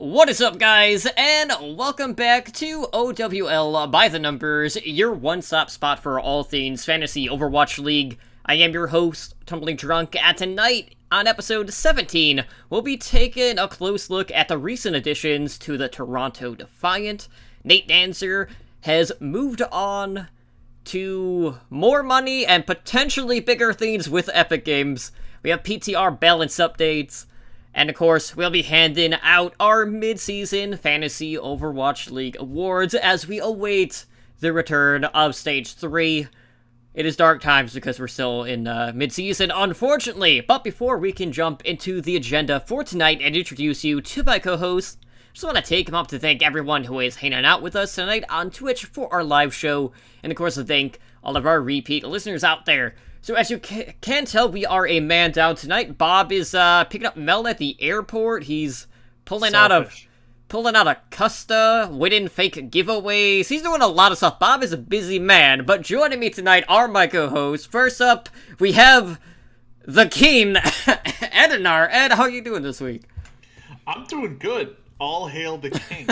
What is up, guys, and welcome back to OWL by the Numbers, your one-stop spot for all things Fantasy Overwatch League. I am your host, Tumbling Drunk, and tonight, on episode 17, we'll be taking a close look at the recent additions to the Toronto Defiant. Nate Dancer has moved on to more money and potentially bigger things with Epic Games. We have PTR balance updates. And of course, we'll be handing out our mid-season Fantasy Overwatch League awards as we await the return of Stage 3. It is dark times because we're still in mid-season, unfortunately. But before we can jump into the agenda for tonight and introduce you to my co-host, just want to take him up to thank everyone who is hanging out with us tonight on Twitch for our live show. And of course, to thank all of our repeat listeners out there. So as you can tell, we are a man down tonight. Bob is picking up Mel at the airport. He's pulling out a Custa, winning fake giveaways. He's doing a lot of stuff. Bob is a busy man. But joining me tonight are my co-hosts. First up, we have the king, Edinar. Ed, how are you doing this week? I'm doing good. All hail the king.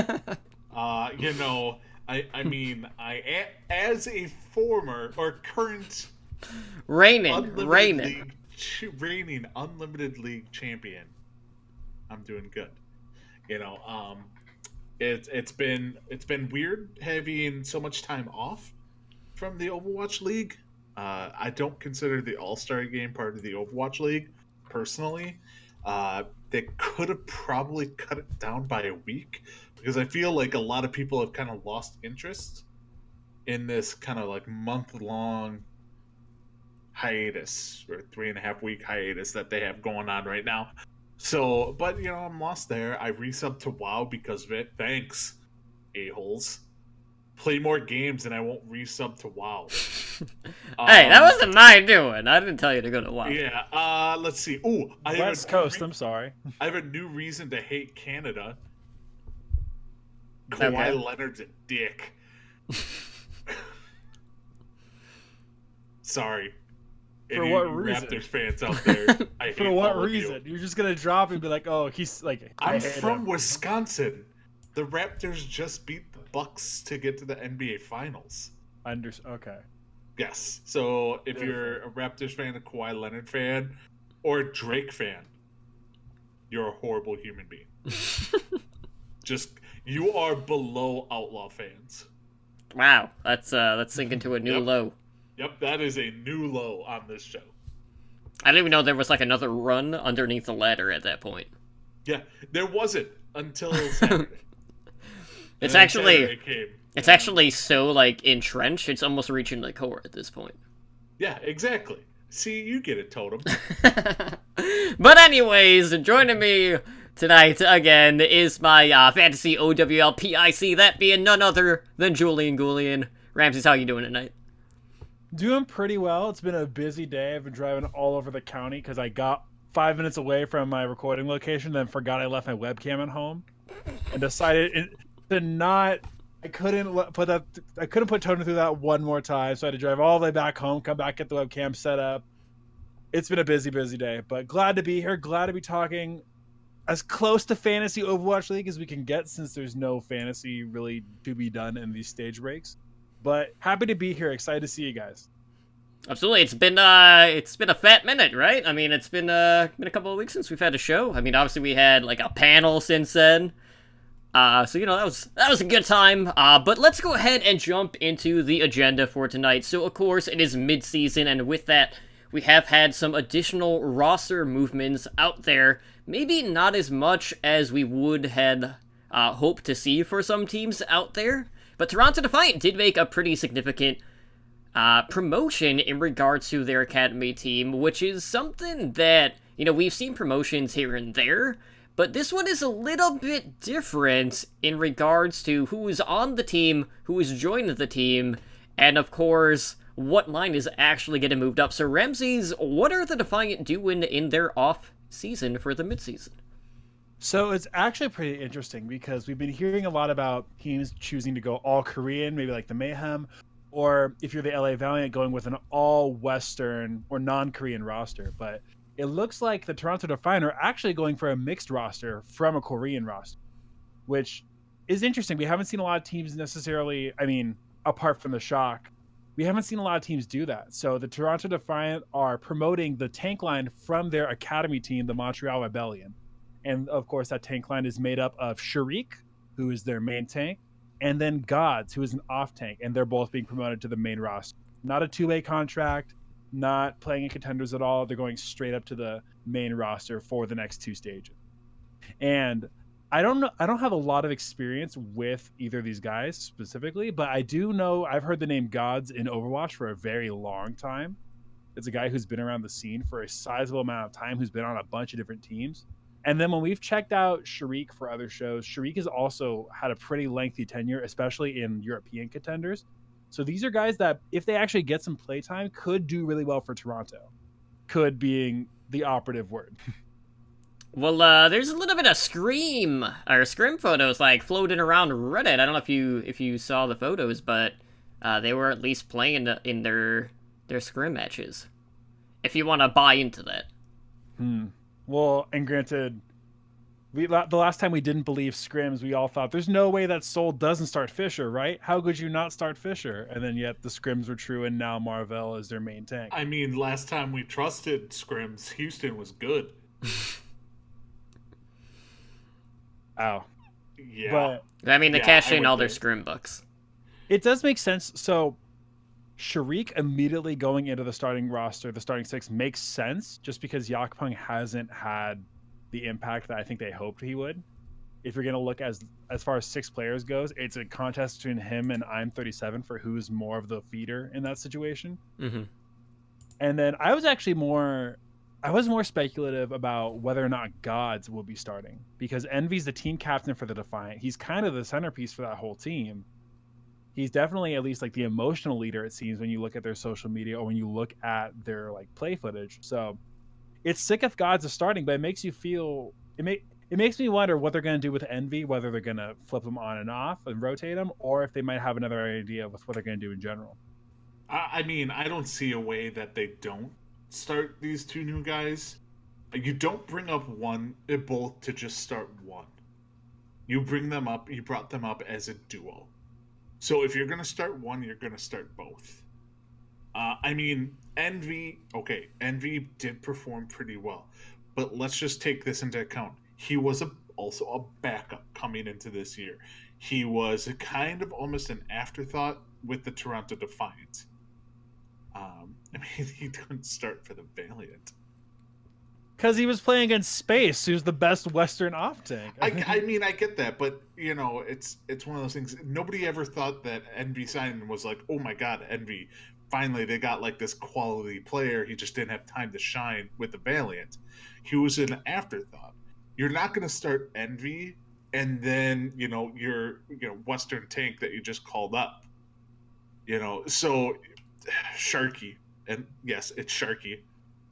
As a former or current reigning unlimited league champion, I'm doing good. It's been weird having so much time off from the Overwatch League. I don't consider the All-Star game part of the Overwatch League personally. They could have probably cut it down by a week because I feel like a lot of people have kind of lost interest in this kind of like month-long hiatus or 3.5 week hiatus that they have going on right now. So, but I'm lost there. I resubbed to WoW because of it. Thanks, a-holes. Play more games and I won't resub to WoW. Hey, that wasn't my doing. I didn't tell you to go to WoW. Yeah, let's see. Ooh, West Coast, I'm sorry. I have a new reason to hate Canada. Okay. Kawhi Leonard's a dick. For Sorry. Any what reason? Raptors fans out there, I hate For what all of reason? you. You're just gonna drop and be like, "Oh, he's like." I'm from Wisconsin. The Raptors just beat the Bucks to get to the NBA Finals. Okay. Yes. So if you're a Raptors fan, a Kawhi Leonard fan, or a Drake fan, you're a horrible human being. You are below Outlaw fans. Wow, that's sinking to a new low. Yep, that is a new low on this show. I didn't even know there was like another run underneath the ladder at that point. Yeah, there wasn't until Saturday. It's And then actually Saturday came. it's actually so like entrenched. It's almost reaching the core at this point. Yeah, exactly. See, you get it, Totem. But anyways, joining me tonight again is my fantasy OWL PIC, that being none other than Julian Goulian. Ramses, how you doing tonight? Doing pretty well. It's been a busy day. I've been driving all over the county because I got 5 minutes away from my recording location, then forgot I left my webcam at home, and decided to not. I couldn't put Totem through that one more time, so I had to drive all the way back home, come back, get the webcam set up. It's been a busy day, but glad to be here. Glad to be talking as close to Fantasy Overwatch League as we can get, since there's no fantasy really to be done in these stage breaks. But happy to be here. Excited to see you guys. Absolutely, it's been a fat minute, right? I mean, it's been a couple of weeks since we've had a show. I mean, obviously we had like a panel since then. So that was a good time. But let's go ahead and jump into the agenda for tonight. So of course it is mid-season, and with that, we have had some additional roster movements out there. Maybe not as much as we would had hoped to see for some teams out there. But Toronto Defiant did make a pretty significant promotion in regards to their academy team, which is something that, we've seen promotions here and there, but this one is a little bit different in regards to who is on the team, who is joined the team, and of course, what line is actually getting moved up. So Ramses, what are the Defiant doing in their off season for the midseason? So it's actually pretty interesting because we've been hearing a lot about teams choosing to go all Korean, maybe like the Mayhem, or if you're the LA Valiant, going with an all Western or non-Korean roster. But it looks like the Toronto Defiant are actually going for a mixed roster from a Korean roster. which is interesting. We haven't seen a lot of teams necessarily, I mean, apart from the Shock, we haven't seen a lot of teams do that. So the Toronto Defiant are promoting the tank line from their academy team, the Montreal Rebellion. And of course, that tank line is made up of Sharik, who is their main tank, and then Gods, who is an off tank. And they're both being promoted to the main roster. Not a two-way contract, not playing in contenders at all. They're going straight up to the main roster for the next 2 stages. And I don't have a lot of experience with either of these guys specifically, but I do know I've heard the name Gods in Overwatch for a very long time. It's a guy who's been around the scene for a sizable amount of time, who's been on a bunch of different teams. And then when we've checked out Sharik for other shows, Sharik has also had a pretty lengthy tenure, especially in European contenders. So these are guys that, if they actually get some playtime, could do really well for Toronto. Could being the operative word. Well, there's a little bit of scrim photos like floating around Reddit. I don't know if you saw the photos, but they were at least playing in their scrim matches. If you want to buy into that. Well, and granted, the last time we didn't believe scrims, we all thought there's no way that Seoul doesn't start Fisher, right? How could you not start Fisher? And then yet the scrims were true, and now Marvel is their main tank. I mean, last time we trusted scrims, Houston was good. Ow. Yeah. But I mean, they cashed in all their scrim books. it does make sense. So Sharik immediately going into the starting roster, the starting 6, makes sense just because Yakpung hasn't had the impact that I think they hoped he would. If you're going to look as far as 6 players goes, it's a contest between him and I'm 37 for who's more of the feeder in that situation. Mm-hmm. And then I was more speculative about whether or not Gods will be starting, because Envy's the team captain for the Defiant. He's kind of the centerpiece for that whole team. He's definitely at least like the emotional leader, it seems, when you look at their social media or when you look at their like play footage. So it's sick if Gods is starting, but it makes you feel it makes me wonder what they're going to do with Envy, whether they're going to flip them on and off and rotate them, or if they might have another idea with what they're going to do in general. I mean, I don't see a way that they don't start these 2 new guys. You don't bring up both to just start one. You brought them up as a duo. So if you're going to start one, you're going to start both. I mean, Envy did perform pretty well, but let's just take this into account. He was also a backup coming into this year. He was a kind of almost an afterthought with the Toronto Defiant. I mean, he didn't start for the Valiant. Because he was playing against Space, who's the best Western off tank. I mean, I get that, but you know, it's one of those things. Nobody ever thought that Envy Simon was like, oh my god, Envy. Finally, they got like this quality player. He just didn't have time to shine with the Valiant. He was an afterthought. You're not going to start Envy and then your Western tank that you just called up. So Sharky, and yes, it's Sharky.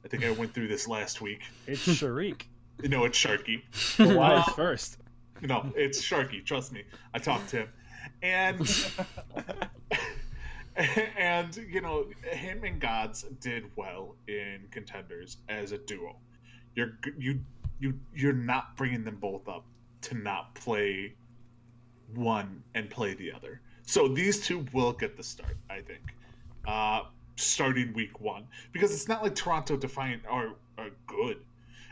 I think I went through this last week. It's Sharik. No, it's Sharky. The Y is first. No, it's Sharky. Trust me. I talked to him. And and him and Gods did well in contenders as a duo. You're not bringing them both up to not play one and play the other. So these 2 will get the start, I think. Starting week 1, because it's not like Toronto Defiant are good,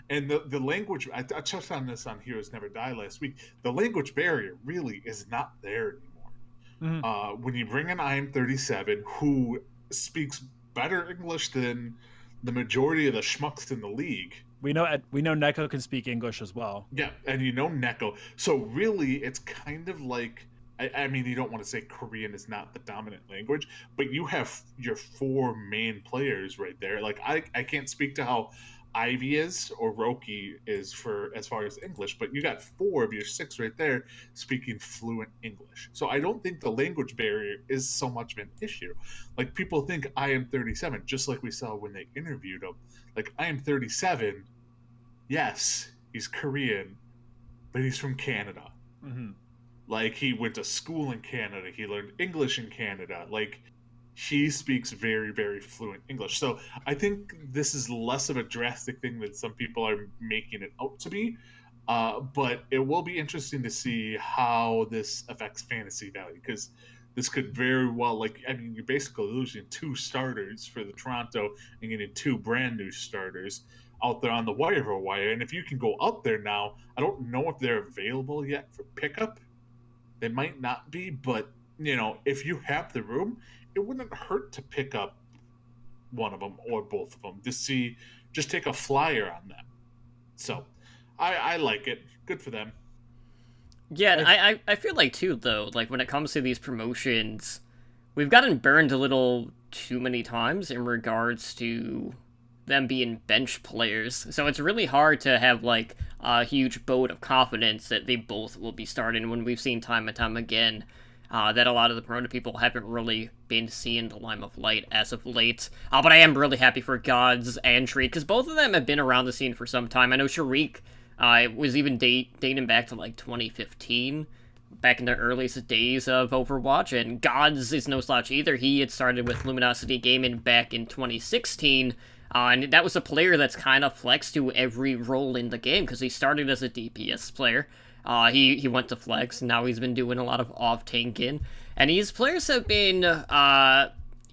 and the language I touched on this on Heroes Never Die last week. The language barrier really is not there anymore. Mm-hmm. When you bring in IM37, who speaks better English than the majority of the schmucks in the league. We know Neko can speak English as well. Yeah, and Neko. So really, it's kind of like. I mean, you don't want to say Korean is not the dominant language, but you have your 4 main players right there. Like, I can't speak to how Ivy is or Roki is for as far as English, but you got 4 of your 6 right there speaking fluent English. So I don't think the language barrier is so much of an issue. Like, people think IM37, just like we saw when they interviewed him. Like, IM37, yes, he's Korean, but he's from Canada. Mm-hmm. Like, he went to school in Canada. He learned English in Canada. Like, he speaks very, very fluent English. So I think this is less of a drastic thing than some people are making it out to be. But it will be interesting to see how this affects fantasy value, because this could very well, like, I mean, you're basically losing 2 starters for the Toronto and getting 2 brand new starters out there on the waiver wire. And if you can go out there now, I don't know if they're available yet for pickup. They might not be, but if you have the room, it wouldn't hurt to pick up one of them or both of them to see, just take a flyer on them. So I like it. Good for them. Yeah, I feel like too though, like when it comes to these promotions, we've gotten burned a little too many times in regards to them being bench players. So it's really hard to have like a huge boat of confidence that they both will be starting when we've seen time and time again that a lot of the promoted people haven't really been seeing the limelight as of late. But I am really happy for Gods and Shriek, because both of them have been around the scene for some time. I know Shriek it was even dating back to like 2015, back in the earliest days of Overwatch, and Gods is no slouch either. He had started with Luminosity Gaming back in 2016, and that was a player that's kind of flexed to every role in the game, because he started as a DPS player. He went to flex, and now he's been doing a lot of off-tanking, and these players have been,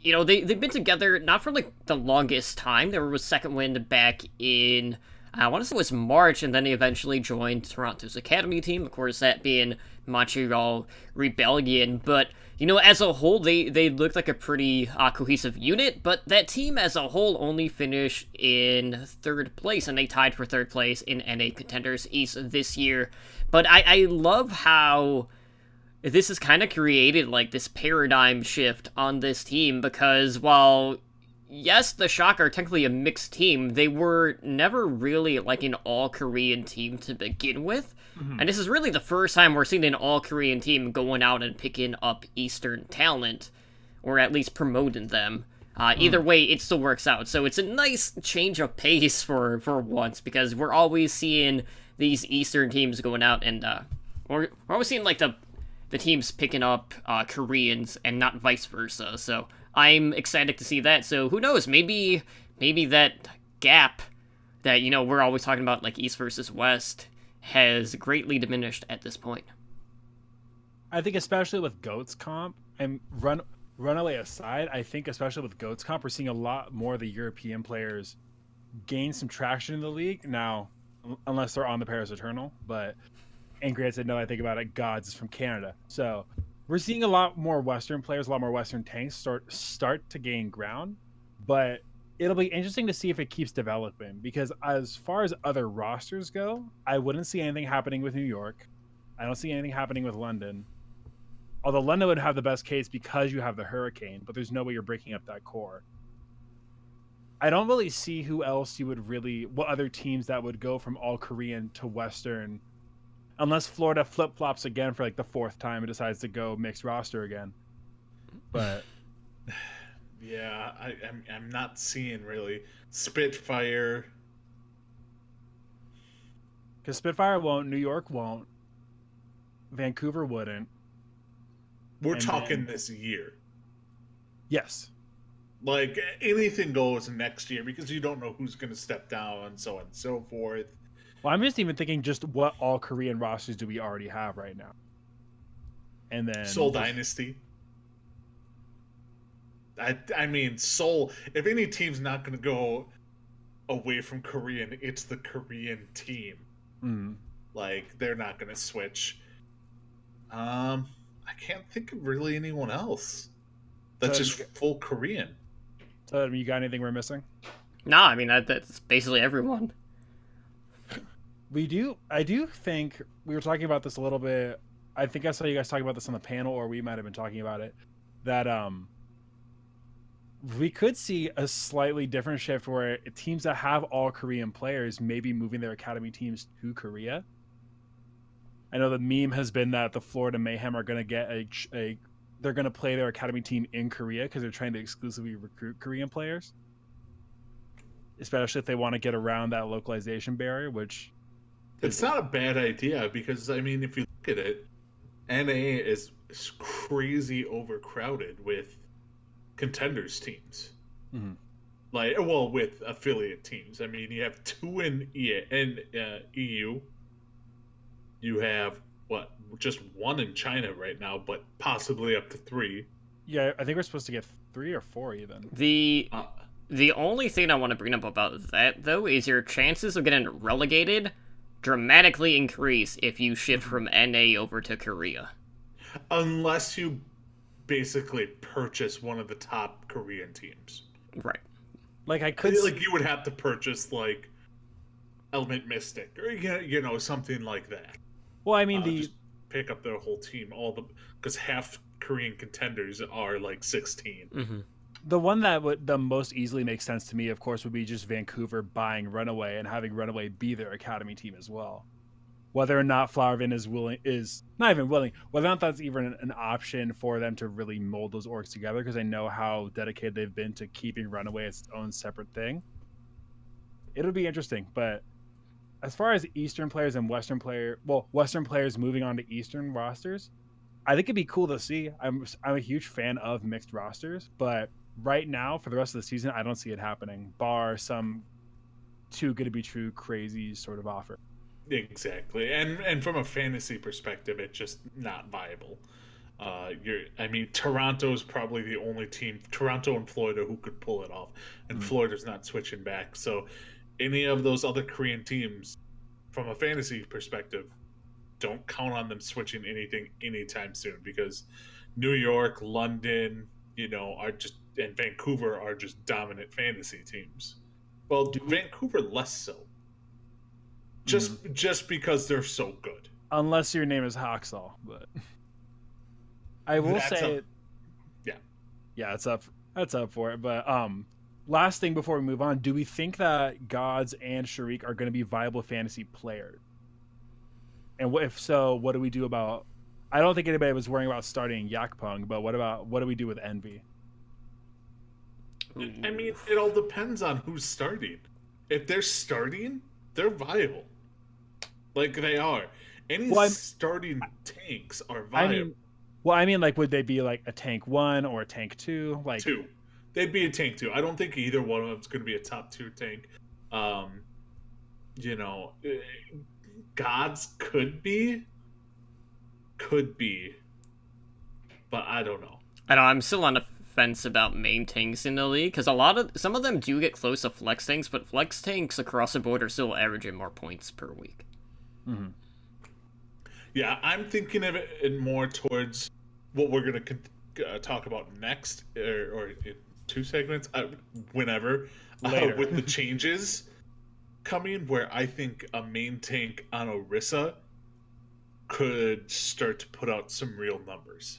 they've been together not for like the longest time. There was Second Wind back in, I want to say it was March, and then they eventually joined Toronto's Academy team, of course, that being Montreal Rebellion. But, as a whole, they looked like a pretty cohesive unit, but that team as a whole only finished in 3rd place, and they tied for 3rd place in NA Contenders East this year. But I love how this has kind of created, like, this paradigm shift on this team, because while yes, the Shock are technically a mixed team, they were never really like an all-Korean team to begin with. Mm-hmm. And this is really the first time we're seeing an all-Korean team going out and picking up Eastern talent, or at least promoting them. Either way, it still works out. So it's a nice change of pace for once, because we're always seeing these Eastern teams going out, and we're always seeing like the teams picking up Koreans and not vice versa. So I'm excited to see that. So who knows? Maybe that gap that we're always talking about, like East versus West, has greatly diminished at this point. I think especially with Goats comp and Runaway aside, I think especially with Goats comp, we're seeing a lot more of the European players gain some traction in the league now, unless they're on the Paris Eternal. And granted, now I think about it, Gods is from Canada, so we're seeing a lot more Western players, a lot more Western tanks start to gain ground. But it'll be interesting to see if it keeps developing, because as far as other rosters go, I wouldn't see anything happening with New York. I don't see anything happening with London. Although London would have the best case because you have the Hurricane, but there's no way you're breaking up that core. I don't really see who else what other teams that would go from all Korean to Western, unless Florida flip-flops again for like the 4th time and decides to go mixed roster again. But yeah, I'm not seeing really Spitfire. Because Spitfire won't, New York won't, Vancouver wouldn't. We're talking this year. Yes. Like, anything goes next year, because you don't know who's going to step down, so on and so forth. Well, I'm just even thinking just what all Korean rosters do we already have right now? And then Seoul Dynasty. I mean, Seoul, if any team's not going to go away from Korean, it's the Korean team. Mm. Like, they're not going to switch. I can't think of really anyone else that's just full Korean. So, you got anything we're missing? No, I mean, that's basically everyone. I do think we were talking about this a little bit. I think I saw you guys talking about this on the panel, or we might have been talking about it, that we could see a slightly different shift where teams that have all Korean players may be moving their academy teams to Korea. I know the meme has been that the Florida Mayhem are going to get they're going to play their academy team in Korea because they're trying to exclusively recruit Korean players, especially if they want to get around that localization barrier, which it's not a bad idea, because I mean, if you look at it, NA is crazy overcrowded with contenders teams. Mm-hmm. With affiliate teams. I mean, you have 2 in EU, You have just one in China right now, but possibly up to 3. Yeah, I think we're supposed to get 3 or 4 even. The only thing I want to bring up about that, though, is your chances of getting relegated dramatically increase if you shift from NA over to Korea. Unless you basically purchase one of the top Korean teams. Right. Like, I could Like, you would have to purchase, like, Element Mystic, or, something like that. Well, I mean, Just pick up their whole team, because half Korean contenders are, like, 16. Mm-hmm. the one that would the most easily make sense to me, of course, would be just Vancouver buying Runaway and having Runaway be their academy team as well. Whether or not Flowervin is not even willing, whether or not that's even an option for them to really mold those orgs together, because I know how dedicated they've been to keeping Runaway as its own separate thing. It'll be interesting, but as far as Eastern players and Western players moving on to Eastern rosters, I think it'd be cool to see. I'm a huge fan of mixed rosters, but right now for the rest of the season, I don't see it happening, bar some too good to be true, crazy sort of offer. Exactly, and from a fantasy perspective, it's just not viable. Toronto's probably the only team, Toronto and Florida, who could pull it off, and Florida's not switching back. So, any of those other Korean teams, from a fantasy perspective, don't count on them switching anything anytime soon, because New York, London, and Vancouver are just dominant fantasy teams. Well, Vancouver less so. Just because they're so good. Unless your name is Haxall, but I will say, that's up for it. But last thing before we move on, do we think that Gods and Sharik are going to be viable fantasy players? And if so, what do we do about? I don't think anybody was worrying about starting Yakpung, but what do we do with Envy? I mean, it all depends on who's starting. If they're starting, they're viable. Like they are. Starting tanks are viable. Would they be like a tank 1 or a tank 2? Like 2. They'd be a tank 2. I don't think either one of them's going to be a top 2 tank. Gods could be, but I don't know. I know, I'm still on the fence about main tanks in the league, because some of them do get close to flex tanks, but flex tanks across the board are still averaging more points per week. Mm-hmm. Yeah, I'm thinking of it more towards what we're going to talk about next, or in 2 segments, whenever, later. With the changes coming, where I think a main tank on Orisa could start to put out some real numbers.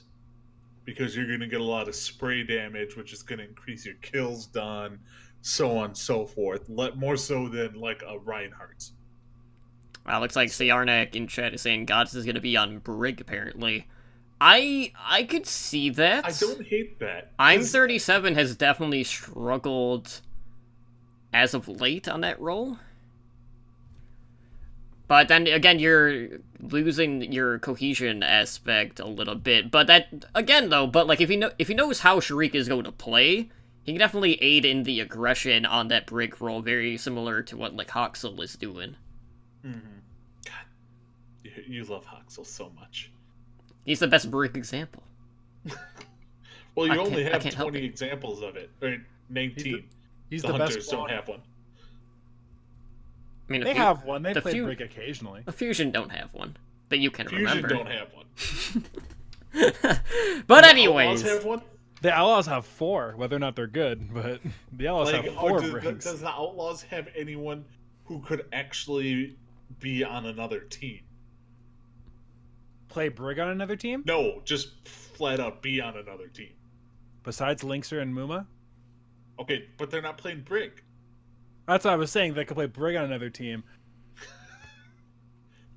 Because you're going to get a lot of spray damage, which is going to increase your kills done, so on and so forth. More so than like a Reinhardt. Well, looks like Sayarnak in chat is saying Gods is going to be on Brig, apparently. I could see that. I don't hate that. I'm 37 has definitely struggled as of late on that role. But then again, you're losing your cohesion aspect a little bit. But that again, though, like if he knows how Sharik is going to play, he can definitely aid in the aggression on that Brig role, very similar to what like Haxel is doing. Mm-hmm. God, you love Haxel so much. He's the best Brig example. Well, you only have 20 examples of it, or 19. He's the Hunters best don't have one. I mean, they have one. They play Brig occasionally. The Fusion don't have one that you can Fusion remember. Don't have one. But anyways, Outlaws have one? The Outlaws have 4, whether or not they're good. But the Outlaws have 4 Brigs. Does the Outlaws have anyone who could actually be on another team? Play Brig on another team? No, just flat out be on another team. Besides Linkser and Muma? Okay, but they're not playing Brig. That's what I was saying. They could play Brig on another team.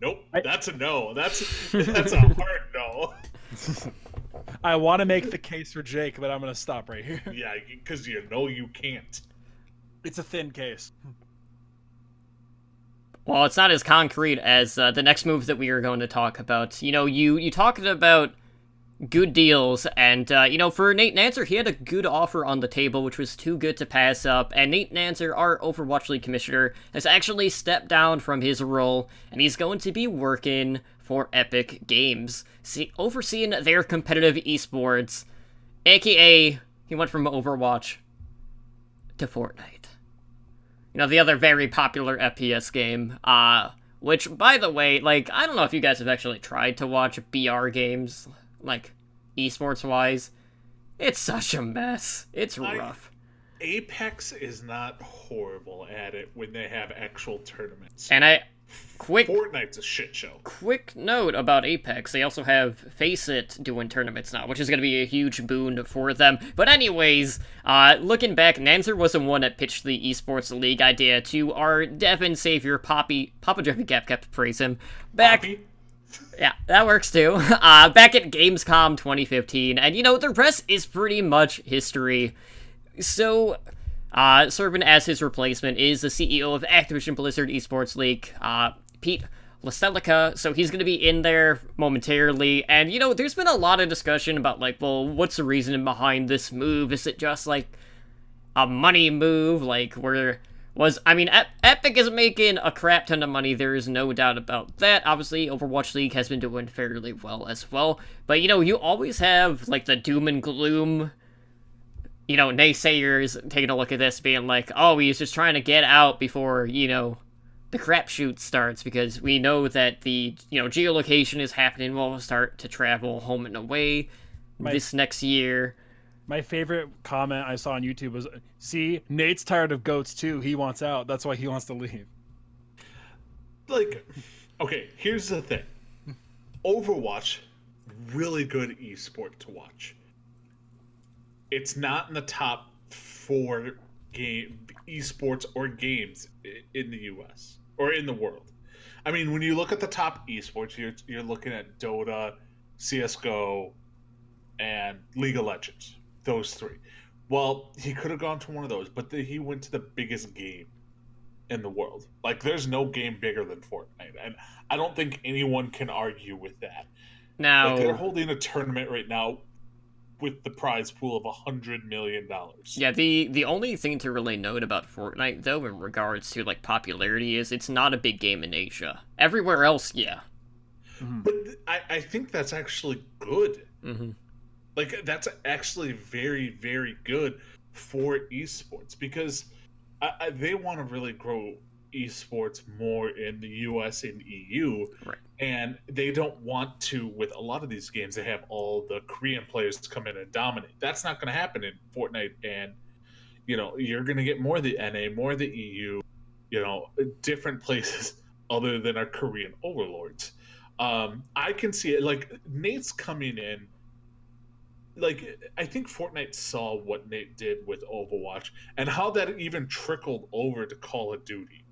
Nope, that's a no. That's a hard no. I want to make the case for Jake, but I'm going to stop right here. Yeah, because you know you can't. It's a thin case. Well, it's not as concrete as the next move that we are going to talk about. You talked about good deals, and, for Nate Nanzer, he had a good offer on the table, which was too good to pass up, and Nate Nanzer, our Overwatch League commissioner, has actually stepped down from his role, and he's going to be working for Epic Games, overseeing their competitive esports, aka he went from Overwatch to Fortnite. You know, the other very popular FPS game, which, by the way, like, I don't know if you guys have actually tried to watch BR games, like, esports-wise. It's such a mess. It's rough. Apex is not horrible at it when they have actual tournaments. And Fortnite's a shit show. Quick note about Apex, they also have Faceit doing tournaments now, which is going to be a huge boon for them. But anyways, looking back, Nanzer was the one that pitched the Esports League idea to our Devin savior, Papa Jeffy Cap, kept to praise him. Poppy? Yeah, that works too. Back at Gamescom 2015, and you know, the rest is pretty much history. So, serving as his replacement is the CEO of Activision Blizzard Esports League, Pete Laselica, so he's going to be in there momentarily, and, you know, there's been a lot of discussion about, like, well, what's the reason behind this move? Is it just, like, a money move? Like, Epic is making a crap ton of money, there is no doubt about that. Obviously, Overwatch League has been doing fairly well as well, but, you know, you always have, like, the doom and gloom, you know, naysayers taking a look at this, being like, oh, he's just trying to get out before, you know, the crapshoot starts, because we know that the, you know, geolocation is happening. We'll start to travel home and away this next year. My favorite comment I saw on YouTube was, see, Nate's tired of goats too. He wants out. That's why he wants to leave. Like, okay, here's the thing. Overwatch, really good esport to watch. It's not in the top 4 esports or games in the US or in the world. I mean, when you look at the top esports, you're looking at Dota, CS:GO, and League of Legends. Those 3. Well, he could have gone to one of those, but he went to the biggest game in the world. Like, there's no game bigger than Fortnite, and I don't think anyone can argue with that. Now, like, they're holding a tournament right now with the prize pool of $100 million. Yeah, the only thing to really note about Fortnite, though, in regards to, like, popularity, is it's not a big game in Asia. Everywhere else, yeah. Mm-hmm. But I think that's actually good. Mm-hmm. Like, that's actually very, very good for esports, because they want to really grow esports more in the US and EU, right. And they don't want to, with a lot of these games, they have all the Korean players come in and dominate. That's not going to happen in Fortnite, and, you know, you're going to get more of the NA, more of the EU, you know, different places other than our Korean overlords. I can see it, like, Nate's coming in. Like, I think Fortnite saw what Nate did with Overwatch and how that even trickled over to Call of Duty.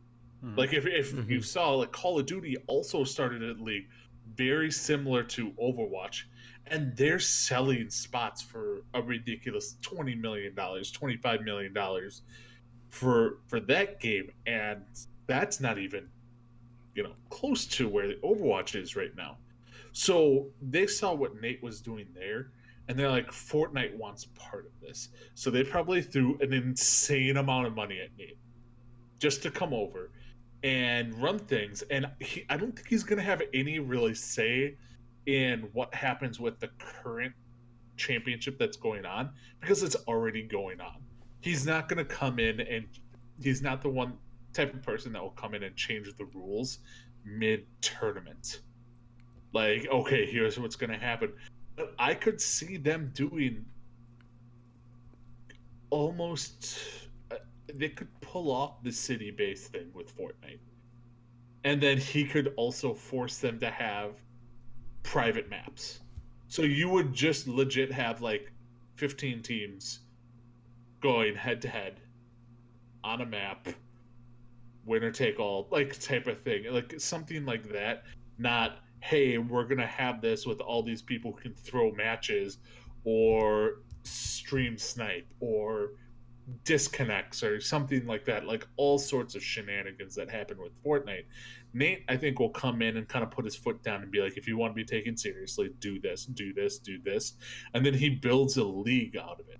Mm-hmm. Like, if you saw, like, Call of Duty also started a league very similar to Overwatch, and they're selling spots for a ridiculous $20 million, $25 million for that game, and that's not even, you know, close to where the Overwatch is right now. So they saw what Nate was doing there, and they're like, Fortnite wants part of this. So they probably threw an insane amount of money at Nate just to come over and run things. And I don't think he's going to have any really say in what happens with the current championship that's going on, because it's already going on. He's not going to come in, and he's not the one type of person that will come in and change the rules mid-tournament. Like, okay, here's what's going to happen. But I could see them doing almost... they could pull off the city-based thing with Fortnite. And then he could also force them to have private maps. So you would just legit have, like, 15 teams going head-to-head on a map, winner-take-all, like, type of thing. Like, something like that. Not, hey, we're going to have this with all these people who can throw matches or stream snipe or disconnects or something like that. Like, all sorts of shenanigans that happen with Fortnite. Nate, I think, will come in and kind of put his foot down and be like, if you want to be taken seriously, do this, do this, do this. And then he builds a league out of it.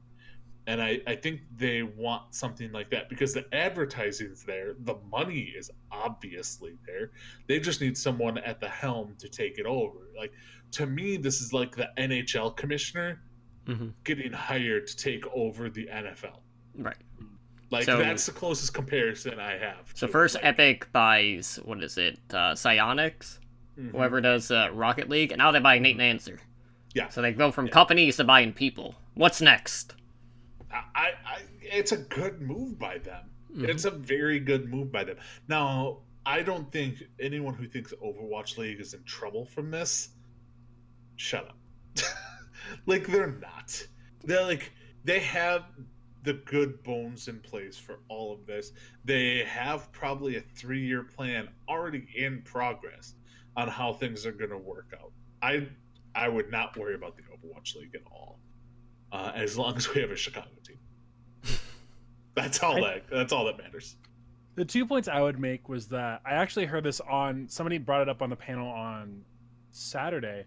And I think they want something like that because the advertising's there, the money is obviously there. They just need someone at the helm to take it over. Like, to me, this is like the NHL commissioner Mm-hmm. getting hired to take over the NFL. Right. Like, So- that's the closest comparison I have. So to it. first, Like, Epic buys, what is it, Psyonix? mhm. Whoever does Rocket League, and now they buy Nate Nancer. Yeah. So they go from companies to buying people. What's next? It's a good move by them. Mhm. It's a very good move by them. Now, I don't think anyone who thinks Overwatch League is in trouble from this, shut up. Like, they're not. They're like, they have the good bones in place for all of this. They have probably a 3-year plan already in progress on how things are going to work out. I would not worry about the Overwatch League at all, as long as we have a Chicago team. That's all that matters. The 2 points I would make was that I actually heard this on somebody brought it up on the panel on Saturday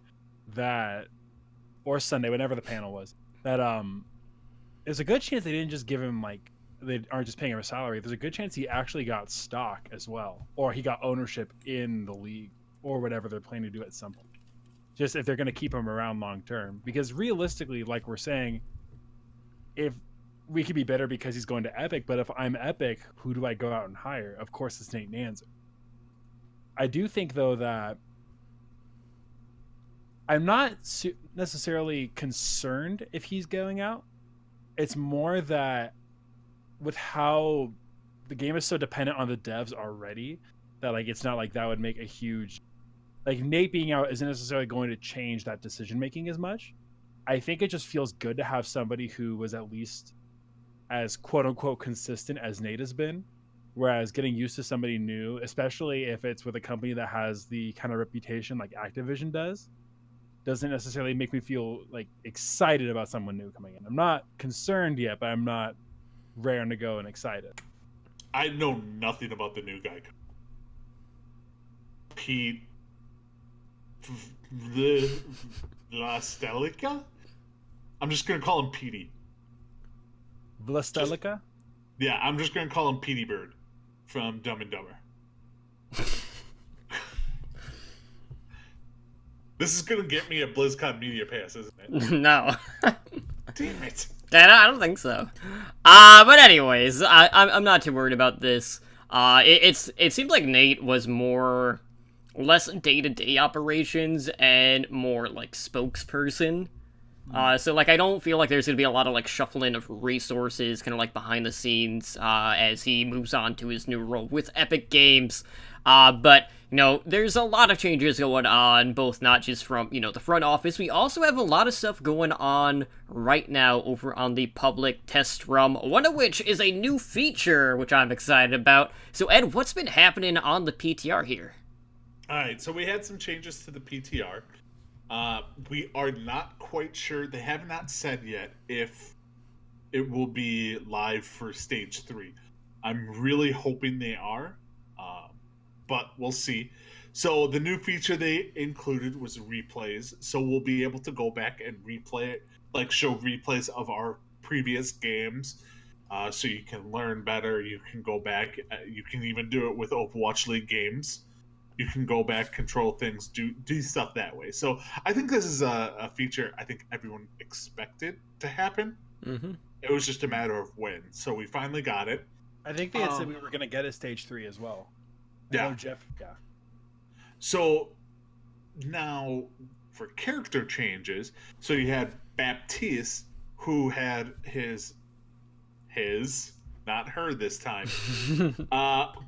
or Sunday, whenever the panel was, that there's a good chance they didn't just give him like they aren't just paying him a salary. There's a good chance he actually got stock as well, or he got ownership in the league or whatever they're planning to do at some point. Just if they're going to keep him around long term, because realistically, like we're saying, if we could be better because he's going to Epic, but if I'm Epic, who do I go out and hire? Of course, it's Nate Nanzer. I do think, though, that I'm not necessarily concerned if he's going out. It's more that with how the game is so dependent on the devs already, that like it's not like that would make a huge... Like, Nate being out isn't necessarily going to change that decision-making as much. I think it just feels good to have somebody who was at least as quote-unquote consistent as Nate has been, whereas getting used to somebody new, especially if it's with a company that has the kind of reputation like Activision does, doesn't necessarily make me feel like excited about someone new coming in. I'm not concerned yet, but I'm not raring to go and excited. I know nothing about the new guy. Pete La Stelica? I'm just gonna call him Petey. Vlastelica? Yeah, I'm just gonna call him Petey Bird from Dumb and Dumber. This is gonna get me a BlizzCon Media Pass, isn't it? No. Damn it. I don't think so. But anyways, I'm not too worried about this. It seemed like Nate was less day-to-day operations and more like spokesperson. So like I don't feel like there's gonna be a lot of like shuffling of resources kind of like behind the scenes as he moves on to his new role with Epic Games. But you know, there's a lot of changes going on, both not just from, you know, the front office. We also have a lot of stuff going on right now over on the public test run, one of which is a new feature, which I'm excited about. So Ed, what's been happening on the PTR here? All right, so we had some changes to the PTR. We are not quite sure. They have not said yet if it will be live for Stage 3. I'm really hoping they are, but we'll see. So the new feature they included was replays. So we'll be able to go back and replay it, like show replays of our previous games. So you can learn better. You can go back. You can even do it with Overwatch League games. You can go back, control things, do stuff that way. So I think this is a feature I think everyone expected to happen. Mm-hmm. It was just a matter of when. So we finally got it. I think they had said we were going to get a Stage 3 as well. Yeah. Jeff, yeah. So now for character changes, so you had Baptiste, who had his not her this time.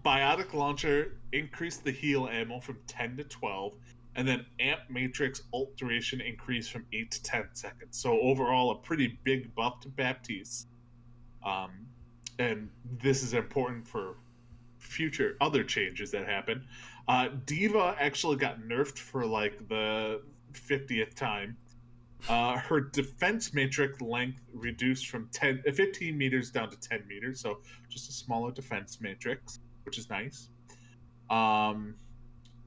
Biotic launcher increased the heal ammo from 10 to 12, and then amp matrix ult duration increased from 8 to 10 seconds. So overall, a pretty big buff to Baptiste. And this is important for future other changes that happen. Diva actually got nerfed for like the 50th time. Her defense matrix length reduced from 15 meters down to 10 meters, so just a smaller defense matrix, which is nice.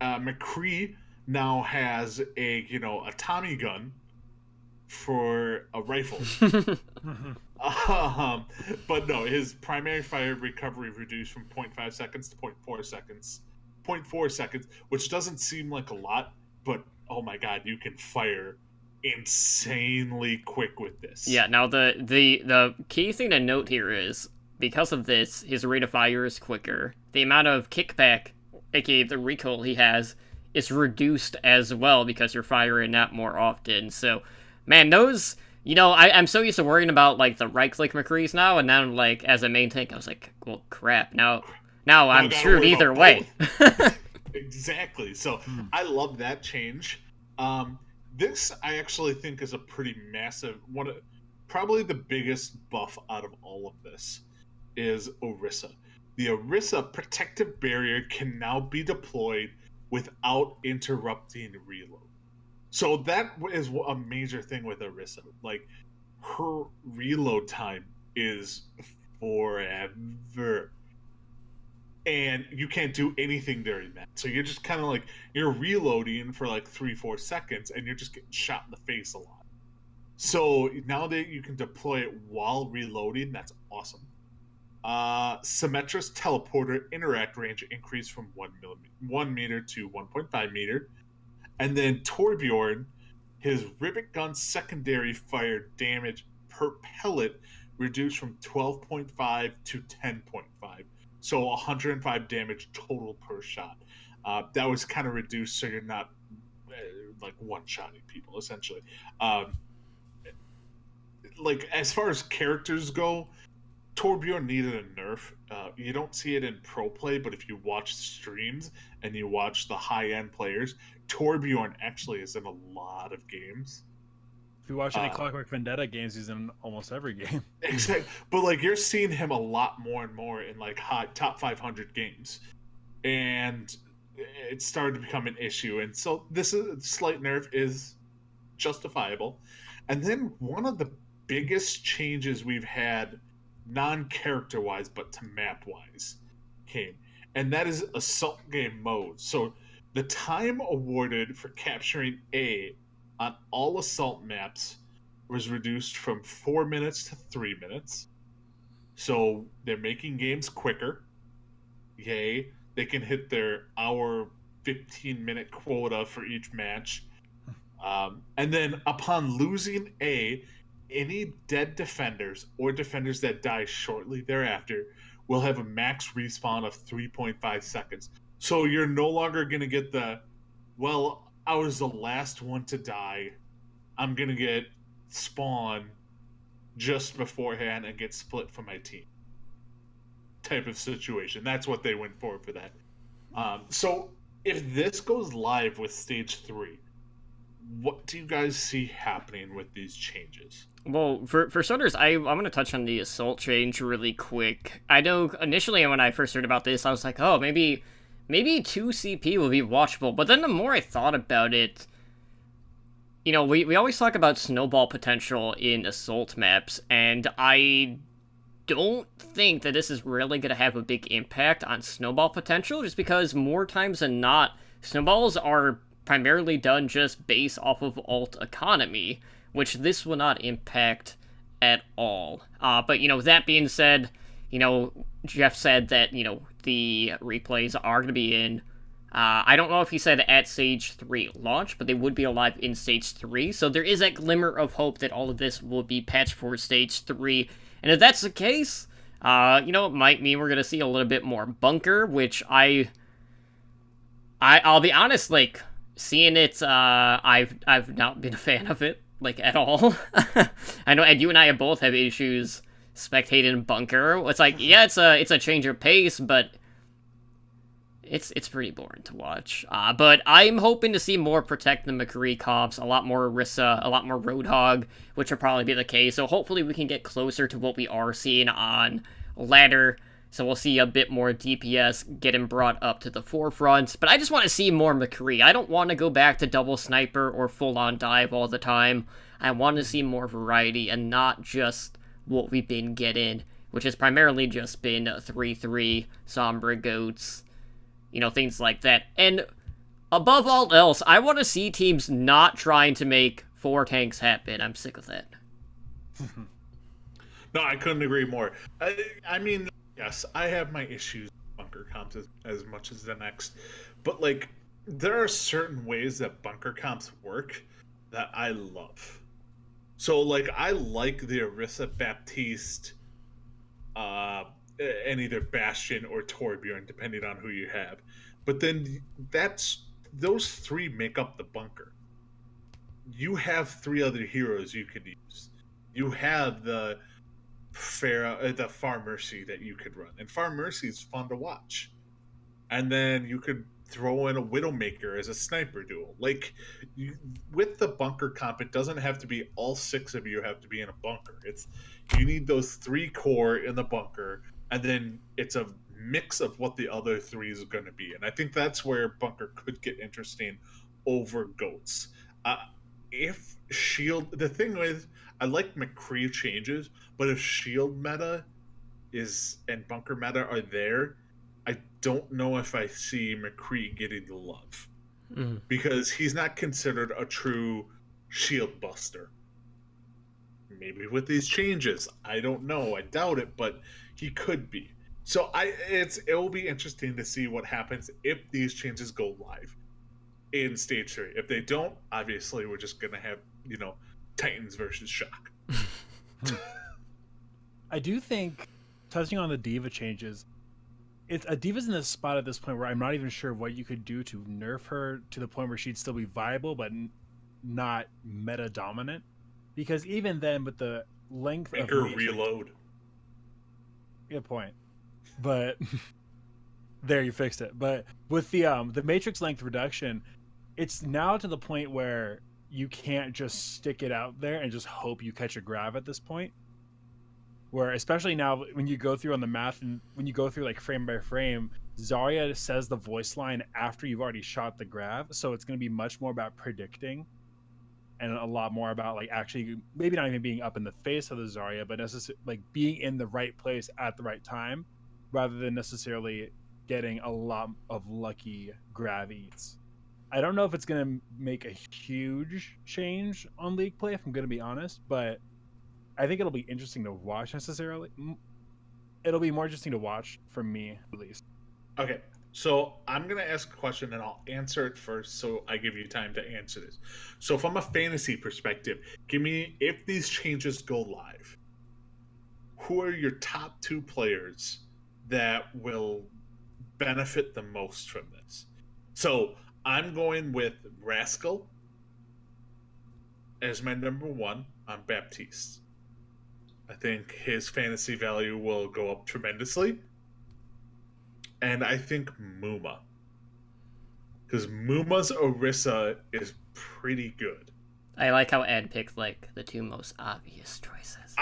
McCree now has a Tommy gun for a rifle. Um, but no, his primary fire recovery reduced from 0.5 seconds to 0.4 seconds. 0.4 seconds, which doesn't seem like a lot, but oh my god, you can fire insanely quick with this. Yeah, now the key thing to note here is, because of this, his rate of fire is quicker. The amount of kickback, aka the recoil he has, is reduced as well because you're firing that more often. So, man, those, I'm so used to worrying about, like, the right-click McCrees now, and now, like, as a main tank, I was like, well, crap, now I'm screwed either way. Exactly. So, I love that change. This, I actually think, is a pretty massive one. Probably the biggest buff out of all of this is Orisa. The Orisa protective barrier can now be deployed without interrupting reload. So that is a major thing with Orisa. Like, her reload time is forever. And you can't do anything during that. So you're just kind of like, you're reloading for like 3-4 seconds and you're just getting shot in the face a lot. So now that you can deploy it while reloading, that's awesome. Symmetra's teleporter interact range increased from 1 meter to 1.5 meter. And then Torbjorn, his rivet gun secondary fire damage per pellet reduced from 12.5 to 10.5. So 105 damage total per shot. That was kind of reduced so you're not like one-shotting people, essentially. Like, as far as characters go, Torbjorn needed a nerf. You don't see it in pro play, but if you watch streams and you watch the high-end players, Torbjorn actually is in a lot of games. If you watch any Clockwork Vendetta games, he's in almost every game. Exactly. But, like, you're seeing him a lot more and more in, like, top 500 games. And it started to become an issue. And so this slight nerf is justifiable. And then one of the biggest changes we've had, non-character wise but to map wise, came, and that is assault game mode. So the time awarded for capturing A on all assault maps was reduced from 4 minutes to 3 minutes. So they're making games quicker. Yay. They can hit their hour 15-minute quota for each match. And then upon losing A, any dead defenders or defenders that die shortly thereafter will have a max respawn of 3.5 seconds. So you're no longer going to get the, well, I was the last one to die, I'm going to get spawn just beforehand and get split from my team type of situation. That's what they went for that. So if this goes live with Stage 3, what do you guys see happening with these changes? Well, for starters, I'm going to touch on the assault change really quick. I know initially when I first heard about this, I was like, oh, maybe 2 CP will be watchable. But then the more I thought about it, we always talk about snowball potential in assault maps, and I don't think that this is really going to have a big impact on snowball potential, just because more times than not, snowballs are primarily done just based off of alt economy, which this will not impact at all. But, that being said, Jeff said that, the replays are going to be in, I don't know if he said at Stage 3 launch, but they would be alive in Stage 3, so there is a glimmer of hope that all of this will be patched for Stage 3, and if that's the case, it might mean we're going to see a little bit more bunker, which I'll be honest, like, seeing it, I've not been a fan of it, like, at all. I know, and you and I both have issues spectating bunker. It's like, yeah, it's a change of pace, but it's pretty boring to watch. But I'm hoping to see more Protect the McCree comps, a lot more Orisa, a lot more Roadhog, which will probably be the case. So hopefully we can get closer to what we are seeing on Ladder. So we'll see a bit more DPS getting brought up to the forefront. But I just want to see more McCree. I don't want to go back to double sniper or full-on dive all the time. I want to see more variety and not just what we've been getting, which has primarily just been 3-3, Sombra Goats, things like that. And above all else, I want to see teams not trying to make 4 tanks happen. I'm sick of that. No, I couldn't agree more. I mean, yes, I have my issues with bunker comps as much as the next, but like there are certain ways that bunker comps work that I love. So like I like the Orisa Baptiste, uh, and either Bastion or Torbjorn, depending on who you have. But then that's those three make up the bunker. You have three other heroes you could use. You have the Far Mercy that you could run, and Far Mercy is fun to watch. And then you could throw in a Widowmaker as a sniper duel. Like with the bunker comp, it doesn't have to be all six of you have to be in a bunker. It's you need those three core in the bunker, and then it's a mix of what the other three is going to be. And I think that's where bunker could get interesting over goats. If shield, the thing with I like McCree changes, but if shield meta is and bunker meta are there, I don't know if I see McCree getting the love because he's not considered a true shield buster. Maybe with these changes, I don't know. I doubt it, but he could be. So it will be interesting to see what happens if these changes go live in stage 3. If they don't, obviously we're just gonna have Titans versus Shock. I do think, touching on the D.Va changes, a D.Va's in a spot at this point where I'm not even sure what you could do to nerf her to the point where she'd still be viable but not meta dominant. Because even then, with the length Make of her Matrix, reload. good point. But there, you fixed it. But with the Matrix length reduction, it's now to the point where you can't just stick it out there and just hope you catch a grab at this point. Where, especially now, when you go through on the math and when you go through like frame by frame, Zarya says the voice line after you've already shot the grab, so it's going to be much more about predicting, and a lot more about like actually maybe not even being up in the face of the Zarya, but like being in the right place at the right time, rather than necessarily getting a lot of lucky grab eats. I don't know if it's going to make a huge change on League play, if I'm going to be honest, but I think it'll be interesting to watch necessarily. It'll be more interesting to watch for me, at least. Okay, so I'm going to ask a question and I'll answer it first so I give you time to answer this. So from a fantasy perspective, give me, if these changes go live, who are your top 2 players that will benefit the most from this? So I'm going with Rascal as my number 1 on Baptiste. I think his fantasy value will go up tremendously. And I think Muma. Because Muma's Orisa is pretty good. I like how Ed picked like the 2 most obvious choices.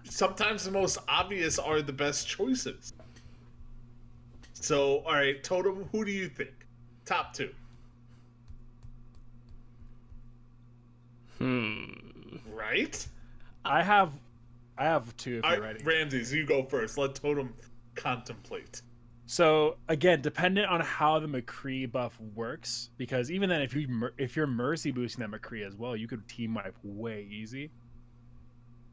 Sometimes the most obvious are the best choices. So, all right, Totem, who do you think? Top 2. Right? I have 2 if you're ready. Ramses, you go first. Let Totem contemplate. So again, dependent on how the McCree buff works, because even then, if you're mercy boosting that McCree as well, you could team wipe way easy.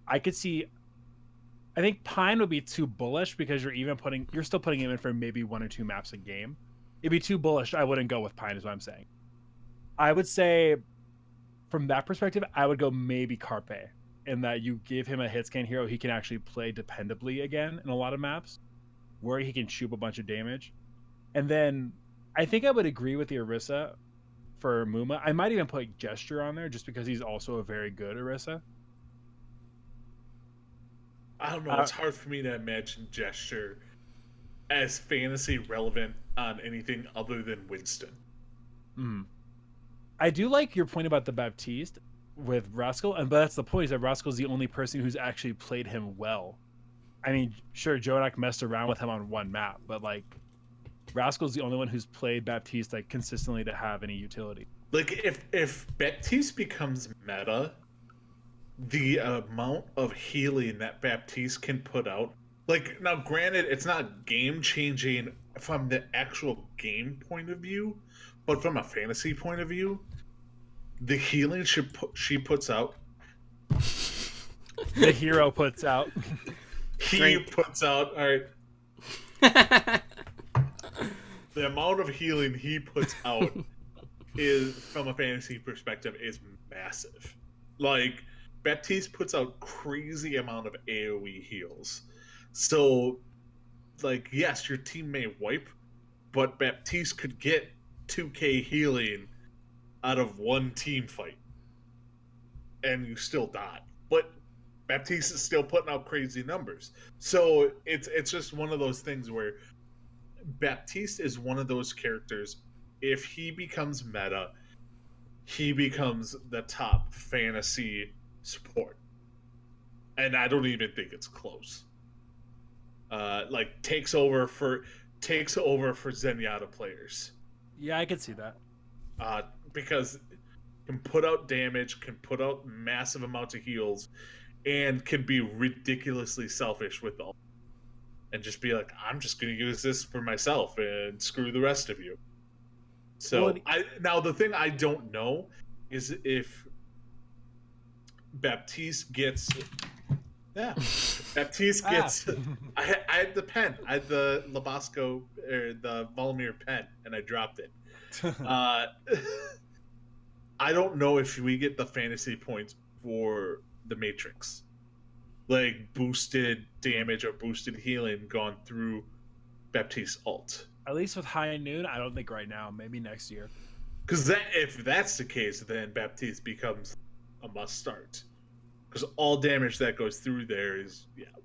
I think Pine would be too bullish because you're still putting him in for maybe 1 or 2 maps a game. It'd be too bullish. I wouldn't go with Pine, is what I'm saying. I would say, from that perspective, I would go maybe Carpe, in that you give him a hit scan hero he can actually play dependably again in a lot of maps, where he can shoot a bunch of damage. And then I think I would agree with the Orisa for Muma. I might even put Gesture on there just because he's also a very good Orisa. I don't know. It's hard for me to imagine Gesture as fantasy relevant on anything other than Winston. I do like your point about the Baptiste with Rascal, but that's the point, is that Rascal's the only person who's actually played him well. I mean, sure, Jonak messed around with him on 1 map, but like Rascal's the only one who's played Baptiste like consistently to have any utility. Like if Baptiste becomes meta, the amount of healing that Baptiste can put out, like, now granted it's not game changing from the actual game point of view, but from a fantasy point of view, the healing she puts out the hero puts out. He puts out. All right. The amount of healing he puts out is, from a fantasy perspective, is massive. Like, Baptiste puts out crazy amount of AoE heals. So, like, yes, your team may wipe, but Baptiste could get 2k healing out of one team fight. And you still die. But Baptiste is still putting out crazy numbers. So it's just one of those things where Baptiste is one of those characters. If he becomes meta, he becomes the top fantasy support. And I don't even think it's close. Like takes over for Zenyatta players. Yeah, I could see that. Because can put out damage, can put out massive amounts of heals, and can be ridiculously selfish with all. And just be like, I'm just going to use this for myself and screw the rest of you. So now the thing I don't know is if Baptiste gets. Yeah, Baptiste gets. I had the pen. I had the Labasco or the Volumir pen, and I dropped it. I don't know if we get the fantasy points for the Matrix, like boosted damage or boosted healing gone through Baptiste's ult. At least with High Noon, I don't think right now. Maybe next year. Because if that's the case, then Baptiste becomes a must start. Because all damage that goes through there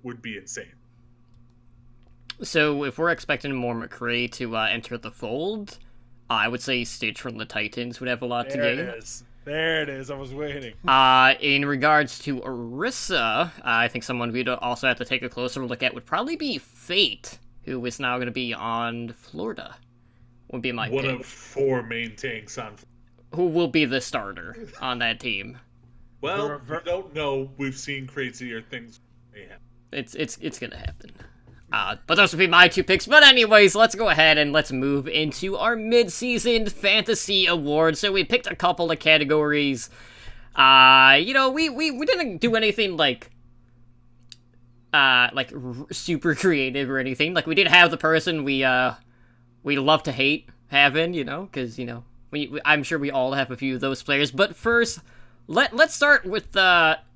would be insane. So if we're expecting more McCree to enter the fold, I would say Stitch from the Titans would have a lot to gain. There it is. I was waiting. In regards to Orisa, I think someone we'd also have to take a closer look at would probably be Fate, who is now going to be on Florida. Would be my one pick. Of 4 main tanks on. Who will be the starter on that team? Well, we don't know. We've seen crazier things. It's gonna happen. But those would be my 2 picks. But anyways, let's go ahead and let's move into our mid-season fantasy awards. So we picked a couple of categories. We didn't do anything like super creative or anything. Like, we did have the person we love to hate having, because I'm sure we all have a few of those players. But first, let's start with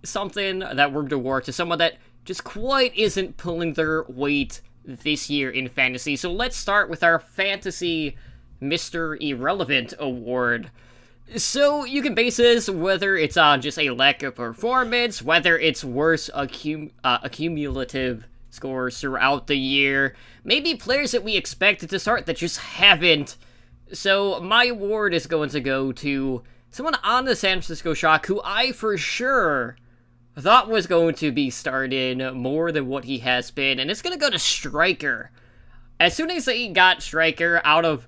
something that we're going to award to someone that just quite isn't pulling their weight this year in fantasy. So let's start with our Fantasy Mr. Irrelevant award. So you can base this whether it's on just a lack of performance, whether it's worse accumulative scores throughout the year, maybe players that we expected to start that just haven't. So my award is going to go to someone on the San Francisco Shock who I for sure thought was going to be starting more than what he has been, and it's going to go to Striker. As soon as he got Striker out of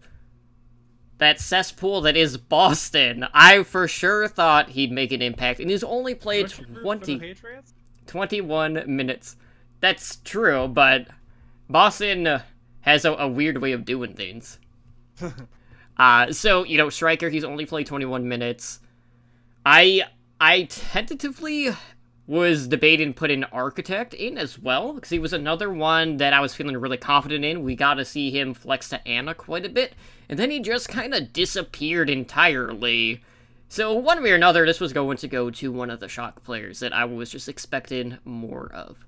that cesspool that is Boston, I for sure thought he'd make an impact, and he's only played 21 minutes. That's true, but Boston has a weird way of doing things. So, Striker, he's only played 21 minutes. I tentatively was debating putting Architect in as well, because he was another one that I was feeling really confident in. We got to see him flex to Ana quite a bit, and then he just kind of disappeared entirely. So one way or another, this was going to go to one of the Shock players that I was just expecting more of.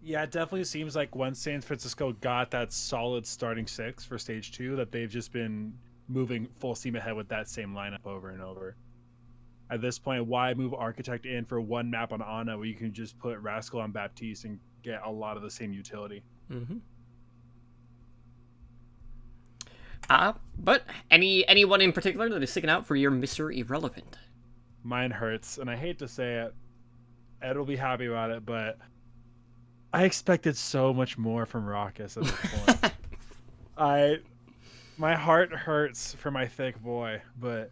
Yeah, it definitely seems like once San Francisco got that solid starting 6 for Stage 2, that they've just been moving full steam ahead with that same lineup over and over. At this point, why move Architect in for one map on Ana where you can just put Rascal on Baptiste and get a lot of the same utility? Mm-hmm. But anyone in particular that is sticking out for your Mr. Irrelevant? Mine hurts, and I hate to say it. Ed will be happy about it, but I expected so much more from Raucus at this point. My heart hurts for my thick boy, but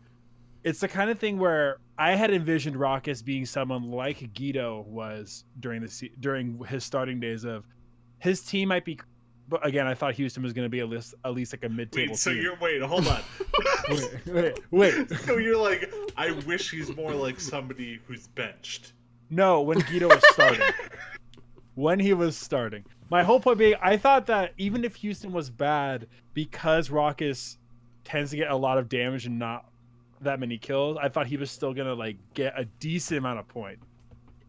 it's the kind of thing where I had envisioned Raucus being someone like Guido was during his starting days of his team might be. But again, I thought Houston was going to be at least like a mid-table team. Hold on. wait. So you're like, I wish he's more like somebody who's benched. No, when Guido was starting. When he was starting. My whole point being, I thought that even if Houston was bad, because Raucus tends to get a lot of damage and not that many kills, I thought he was still gonna like get a decent amount of points.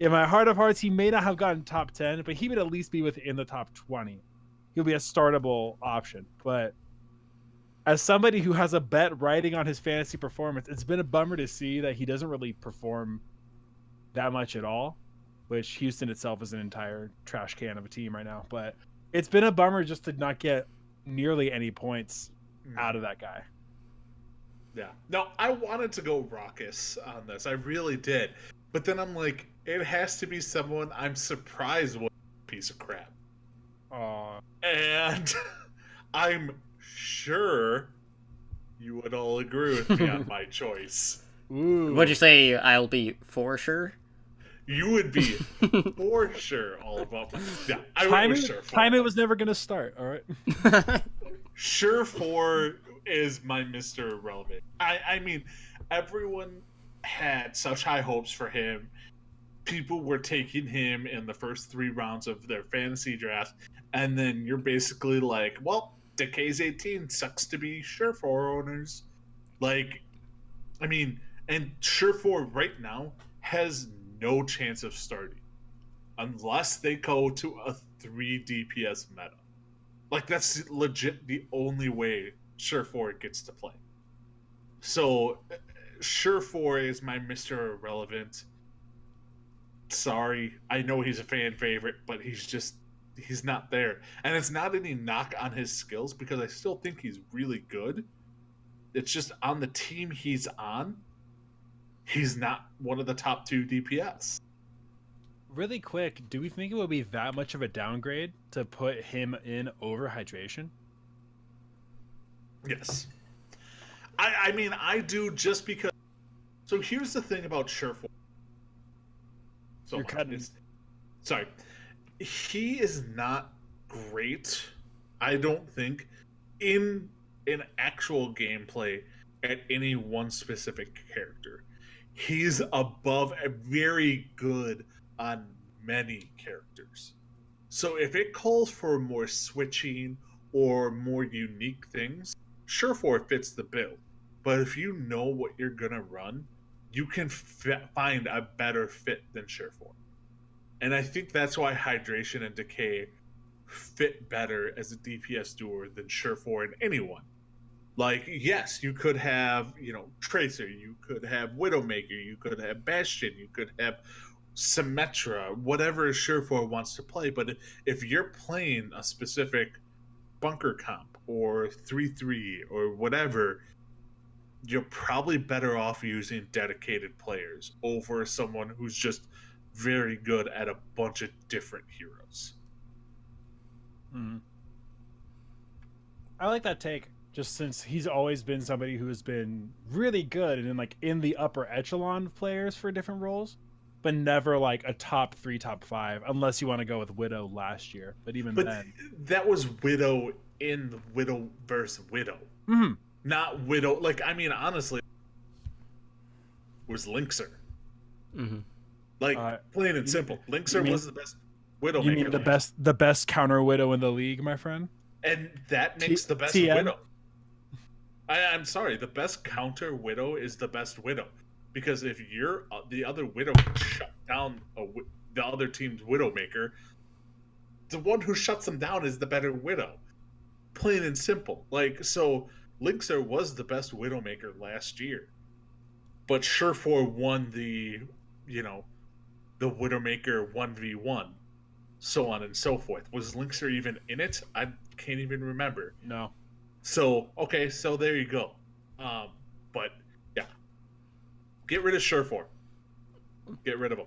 In my heart of hearts, he may not have gotten top 10, but he would at least be within the top 20. He'll be a startable option. But as somebody who has a bet riding on his fantasy performance, it's been a bummer to see that he doesn't really perform that much at all, which Houston itself is an entire trash can of a team right now. But it's been a bummer just to not get nearly any points out of that guy. Yeah. No, I wanted to go Raucus on this. I really did. But then I'm like, it has to be someone I'm surprised was a piece of crap. And I'm sure you would all agree with me on my choice. Ooh. What'd you say? I'll be for sure? You would be for sure all about my... Yeah, I went with Sure 4. Timing was never going to start, all right? Sure 4 is my Mr. Irrelevant. I mean, everyone had such high hopes for him. People were taking him in the first 3 rounds of their fantasy draft, and then you're basically like, well, Decay's 18, sucks to be Sure 4 owners. Like, I mean, and Sure 4 right now has no chance of starting unless they go to a 3 DPS meta. Like, that's legit the only way Sure 4 gets to play. So, Sure 4 is my Mr. Irrelevant. Sorry, I know he's a fan favorite, but he's not there. And it's not any knock on his skills, because I still think he's really good. It's just on the team he's on, he's not one of the top 2 DPS. Really quick, do we think it would be that much of a downgrade to put him in over Hydration? Yes. I mean, I do, just because... So here's the thing about Sure 4. So You're cutting. Sorry. He is not great, I don't think, in an actual gameplay at any one specific character. He's above a very good on many characters. So if it calls for more switching or more unique things, Sure 4 fits the bill. But if you know what you're going to run, you can find a better fit than Sure 4. And I think that's why Hydration and Decay fit better as a DPS doer than Sure 4 and anyone. Like, yes, you could have, Tracer, you could have Widowmaker, you could have Bastion, you could have Symmetra, whatever Sure 4 wants to play. But if you're playing a specific bunker comp or 3-3 or whatever, you're probably better off using dedicated players over someone who's just very good at a bunch of different heroes. Mm-hmm. I like that take, just since he's always been somebody who has been really good and in the upper echelon of players for different roles, but never like a top 3, top 5, unless you want to go with Widow last year. But then, that was Widow in the Widow versus Widow, not Widow. Like, I mean, honestly, was Linkser. Mm-hmm. Like, plain and simple, Linkser was the best Widowmaker. You mean the best counter Widow in the league, my friend? And that makes the best TN? Widow. I'm sorry, the best counter Widow is the best Widow. Because if you're the other Widow can shut down the other team's Widowmaker, the one who shuts them down is the better Widow. Plain and simple. Like, so Linkser was the best Widowmaker last year. But Sure 4 won the Widowmaker 1v1. So on and so forth. Was Linkser even in it? I can't even remember. No. So, okay, so there you go. But, yeah. Get rid of Sure 4. Get rid of him.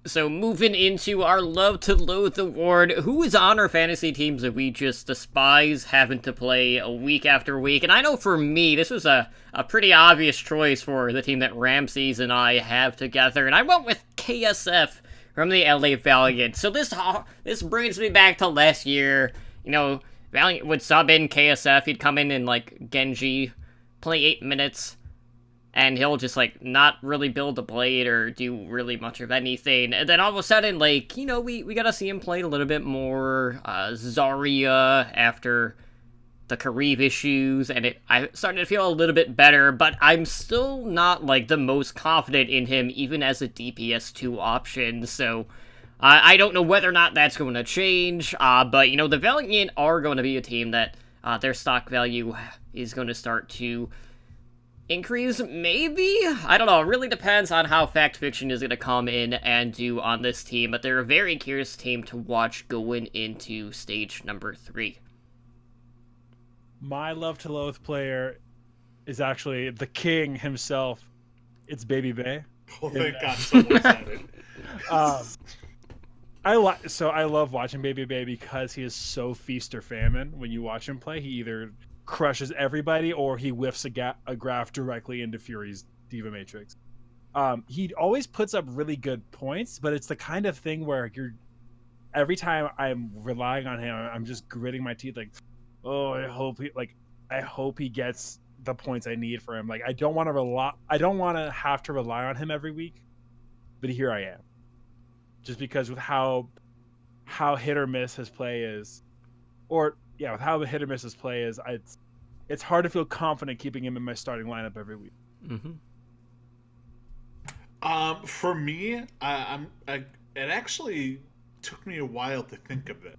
So moving into our Love to Loathe award, who is on our fantasy teams that we just despise having to play week after week? And I know for me, this was a pretty obvious choice for the team that Ramses and I have together, and I went with KSF from the LA Valiant. So this brings me back to last year. Valiant would sub in KSF, he'd come in and, Genji, play 8 minutes, and he'll just like not really build a blade or do really much of anything. And then all of a sudden, like, you know, we gotta see him play a little bit more Zarya after the Kariv issues, and I started to feel a little bit better, but I'm still not like the most confident in him even as a DPS2 option, so I don't know whether or not that's going to change, but you know, the Valiant are going to be a team that their stock value is going to start to increase, maybe? I don't know, it really depends on how Fact Fiction is going to come in and do on this team, but they're a very curious team to watch going into stage number 3. My love to loathe player is actually the king himself. It's Baby Bay. Oh, thank God someone said it. I love watching Baby Bay because he is so feast or famine. When you watch him play, he either crushes everybody or he whiffs a graph directly into Fury's Diva Matrix. He always puts up really good points, but it's the kind of thing where every time I'm relying on him, I'm just gritting my teeth like, oh, I hope he gets the points I need for him. Like, I don't want to have to rely on him every week, but here I am. Just because with how hit or miss his play is, with how hit or miss his play is, it's hard to feel confident keeping him in my starting lineup every week. Mm-hmm. For me, it actually took me a while to think of it.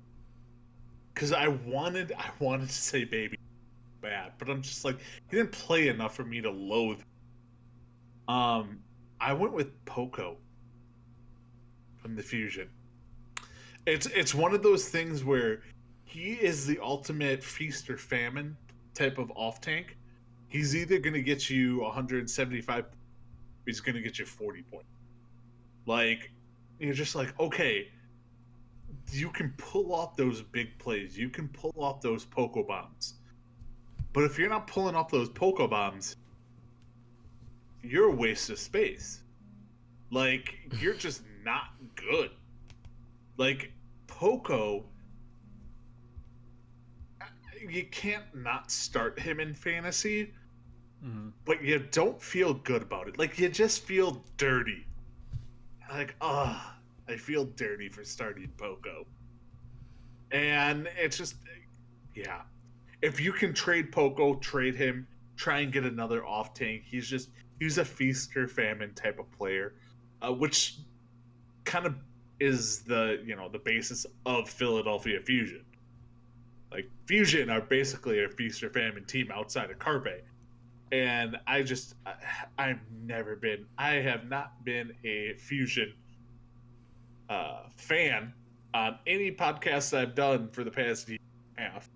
Because I wanted to say Baby bad, but I'm just like, he didn't play enough for me to loathe. I went with Poco from the Fusion. It's one of those things where he is the ultimate feast or famine type of off tank. He's either going to get you 175, or he's going to get you 40 points. Like, you're just like, okay, you can pull off those big plays. You can pull off those Poco bombs. But if you're not pulling off those Poco bombs, you're a waste of space. Like, you're just not good. Like, Poco, you can't not start him in fantasy, but you don't feel good about it. Like, you just feel dirty. Like, I feel dirty for starting Poco. And it's just, yeah. If you can trade Poco, trade him, try and get another off tank. He's a feast or famine type of player, which kind of is the basis of Philadelphia Fusion. Like, Fusion are basically a feast or famine team outside of Carpe. And I have not been a Fusion fan on any podcast I've done for the past year and a half.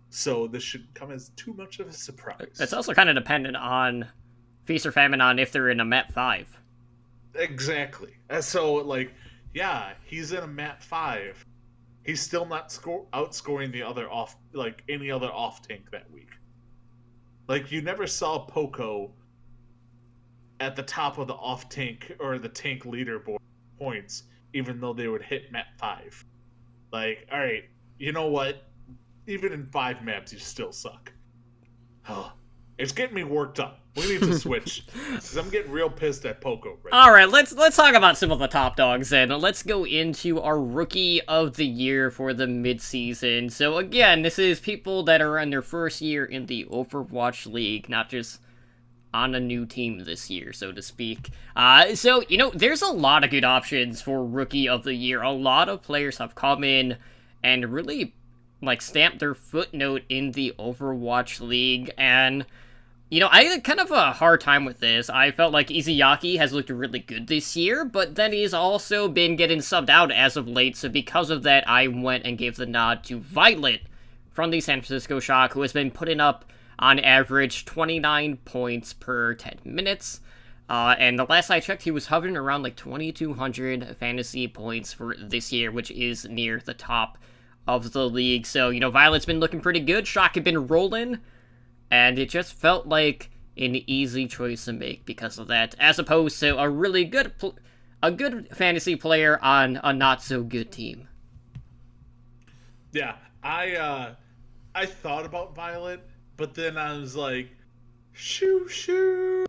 So this should come as too much of a surprise. It's also kind of dependent on Feast or Famine on if they're in a map 5. Exactly. So, like, yeah, he's in a map 5. He's still not outscoring the other any other off tank that week. Like, you never saw Poco at the top of the off tank or the tank leaderboard points, even though they would hit map 5. Like, all right, you know what? Even in 5 maps, you still suck. Oh, it's getting me worked up. We need to switch, because I'm getting real pissed at Poco. All right, let's talk about some of the top dogs then. Let's go into our Rookie of the Year for the mid-season. So again, this is people that are in their first year in the Overwatch League, not just on a new team this year, so to speak. So, there's a lot of good options for Rookie of the Year. A lot of players have come in and really stamped their footnote in the Overwatch League, and I had kind of a hard time with this. I felt like Izayaki has looked really good this year, but then he's also been getting subbed out as of late, so because of that, I went and gave the nod to Violet from the San Francisco Shock, who has been putting up, on average, 29 points per 10 minutes. And the last I checked, he was hovering around 2,200 fantasy points for this year, which is near the top of the league. So, Violet's been looking pretty good. Shock had been rolling, and it just felt like an easy choice to make because of that, as opposed to a really good fantasy player on a not so good team. Yeah, I thought about Violet, but then I was like, shoo.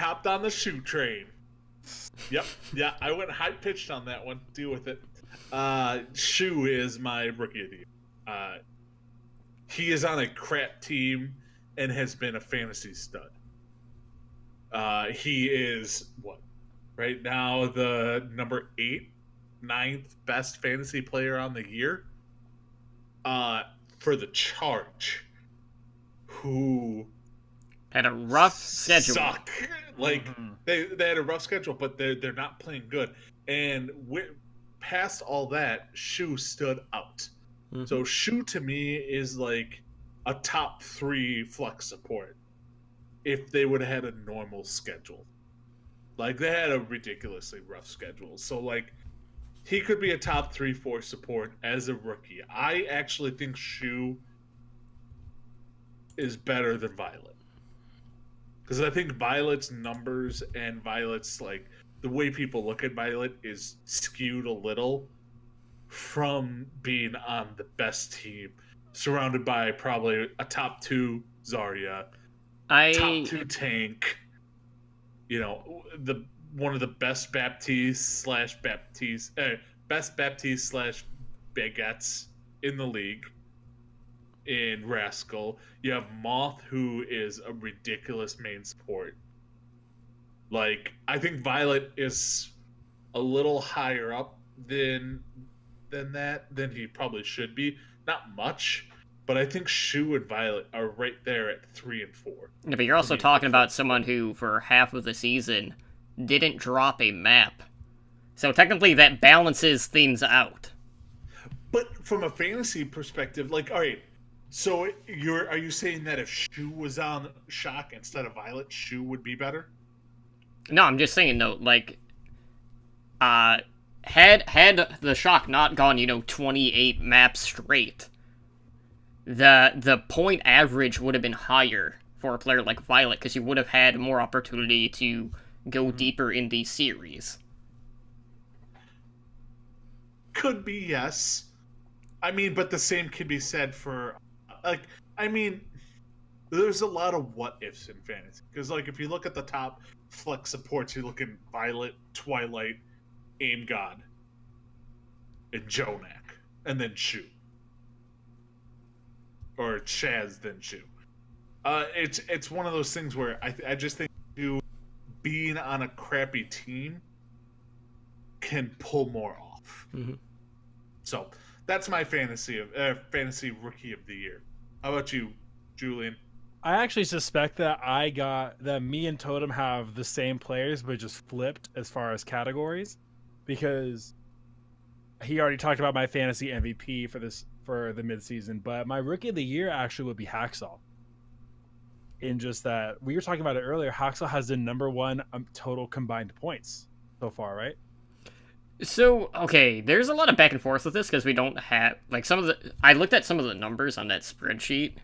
hopped on the Shu train. Yep, yeah, I went high pitched on that one. Deal with it. Shu is my rookie of the year. He is on a crap team and has been a fantasy stud. He is what right now the number 9th best fantasy player on the year. For the Charge, who had a rough schedule. Suck. Like they had a rough schedule, but they're not playing good. And past all that, Shu stood out. Mm-hmm. So Shu to me is like a top 3 flex support if they would have had a normal schedule. Like they had a ridiculously rough schedule. So like he could be a top 3-4 support as a rookie. I actually think Shu is better than Violet. Because I think Violet's numbers and Violet's, like, the way people look at Violet is skewed a little from being on the best team, surrounded by probably a top 2 Zarya, top 2 tank, you know, one of the best Baptiste / Baguettes in the league in Rascal. You have Moth, who is a ridiculous main support. Like, I think Violet is a little higher up than he probably should be. Not much, but I think Shu and Violet are right there at 3 and 4. Yeah, but you're also talking about someone who, for half of the season, didn't drop a map. So technically that balances things out. But from a fantasy perspective, like, all right, so are you saying that if Shu was on Shock instead of Violet, Shu would be better? No, I'm just saying, though, like, had the Shock not gone, 28 maps straight, the point average would have been higher for a player like Violet, because you would have had more opportunity to go deeper in the series. Could be, yes. I mean, but the same can be said for, there's a lot of what-ifs in fantasy. Because, like, if you look at the top flex supports, you look at Violet, Twilight, Aim God, and Jonak, and then Shu. Or Shaz, then Shu. It's one of those things where I just think you being on a crappy team can pull more off. Mm-hmm. So that's my fantasy rookie of the year. How about you, Julian? I actually suspect that me and Totem have the same players, but just flipped as far as categories, because he already talked about my fantasy MVP for the midseason, but my rookie of the year actually would be Haxel. In just that we were talking about it earlier, Haxel has the number 1 total combined points so far, right? So, okay, there's a lot of back and forth with this because we don't have, like, I looked at some of the numbers on that spreadsheet,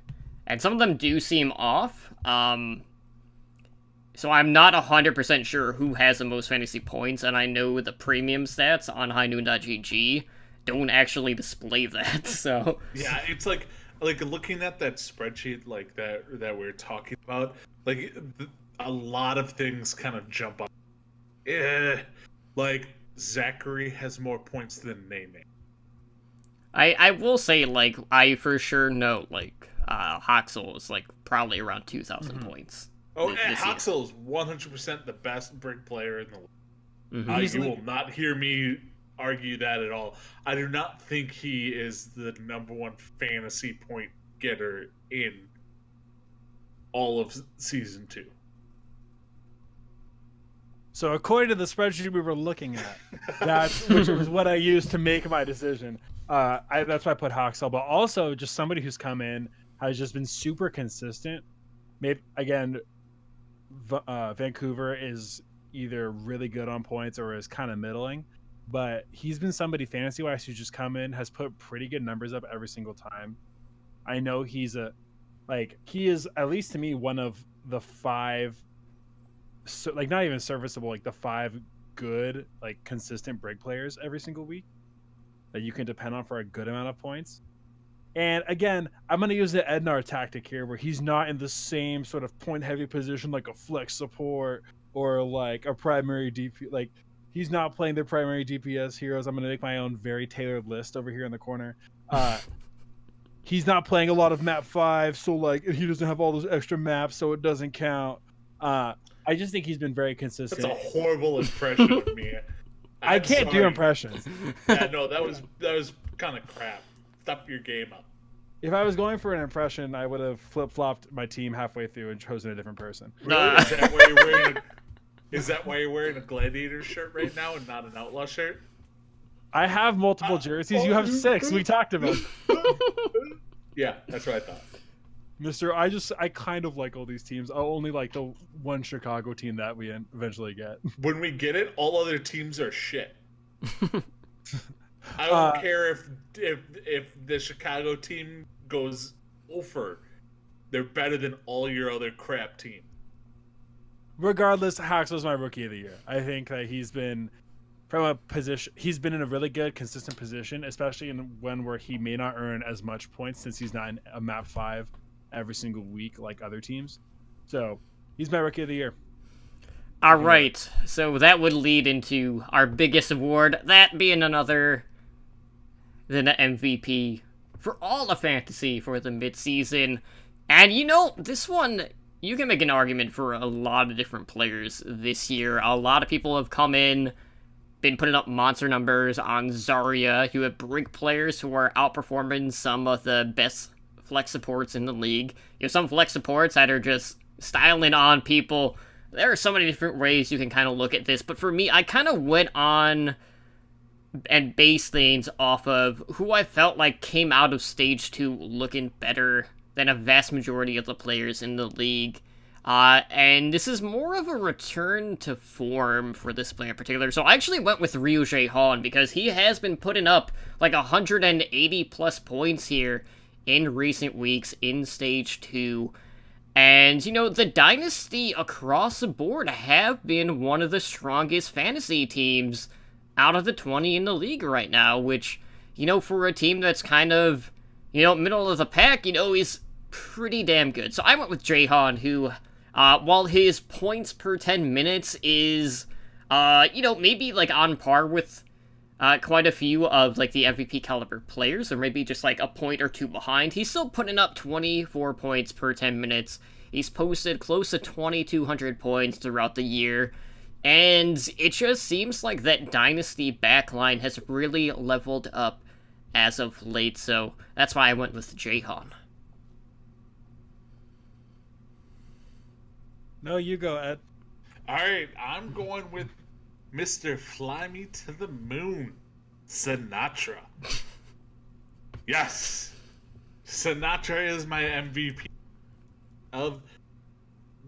and some of them do seem off. So I'm not 100% sure who has the most fantasy points, and I know the premium stats on highnoon.gg don't actually display that, so... Yeah, it's like looking at that spreadsheet like that we're talking about, like, a lot of things kind of jump up. Like, Zachary has more points than Nene. I will say, like, I for sure know, like, Haxel is, like, probably around 2,000 points. Oh, and Haxel is 100% the best Brig player in the league. Mm-hmm. You will not hear me argue that at all. I do not think he is the number 1 fantasy point getter in all of Season 2. So according to the spreadsheet we were looking at, which was what I used to make my decision. That's why I put Haxel, but also just somebody who's come in, has just been super consistent. Maybe, again, Vancouver is either really good on points or is kind of middling, but he's been somebody fantasy-wise who's just come in, has put pretty good numbers up every single time. I know he is, at least to me, one of the 5, so, like, not even serviceable, like the 5 good, like, consistent Brig players every single week that you can depend on for a good amount of points. And again, I'm going to use the Ednar tactic here, where he's not in the same sort of point-heavy position like a flex support or like a primary DP. Like he's not playing the primary DPS heroes. I'm gonna make my own very tailored list over here in the corner. He's not playing a lot of map 5, so like he doesn't have all those extra maps, so it doesn't count. I just think he's been very consistent. That's a horrible impression of me. I can't do impressions. Yeah, no, that was kind of crap. Step your game up. If I was going for an impression, I would have flip-flopped my team halfway through and chosen a different person. Really? Is that why you're wearing a Gladiator shirt right now and not an Outlaw shirt? I have multiple jerseys. You have 6. We talked about. Yeah, that's what I thought. Mister, I kind of like all these teams. I'll only like the one Chicago team that we eventually get. When we get it, all other teams are shit. I don't care if the Chicago team goes over. They're better than all your other crap team. Regardless, Hax was my rookie of the year. I think that he's been from a position. He's been in a really good, consistent position, especially in one where he may not earn as much points since he's not in a map 5 every single week like other teams. So he's my rookie of the year. All right, so that would lead into our biggest award, that being another than the MVP for all of fantasy for the midseason. And you know, this one, you can make an argument for a lot of different players this year. A lot of people have come in, been putting up monster numbers on Zarya. You have Brink players who are outperforming some of the best flex supports in the league. You have some flex supports that are just styling on people. There are so many different ways you can kind of look at this, but for me, I kind of went on and base things off of who I felt like came out of Stage 2 looking better than a vast majority of the players in the league. And this is more of a return to form for this player in particular. So I actually went with Ryu Jaehan because he has been putting up like 180 plus points here in recent weeks in Stage 2. And, you know, the Dynasty across the board have been one of the strongest fantasy teams out of the 20 in the league right now, which, you know, for a team that's kind of, you know, middle of the pack, you know, is pretty damn good. So I went with Jaehan, who, while his points per 10 minutes is, you know, maybe, like, on par with quite a few of, like, the MVP caliber players, or maybe just, like, a point or two behind, he's still putting up 24 points per 10 minutes. He's posted close to 2,200 points throughout the year. And it just seems like that Dynasty backline has really leveled up as of late, so that's why I went with Jaehan. No, you go, Ed. All right, I'm going with Mr. Fly Me to the Moon, Sinatraa. Yes, Sinatraa is my MVP of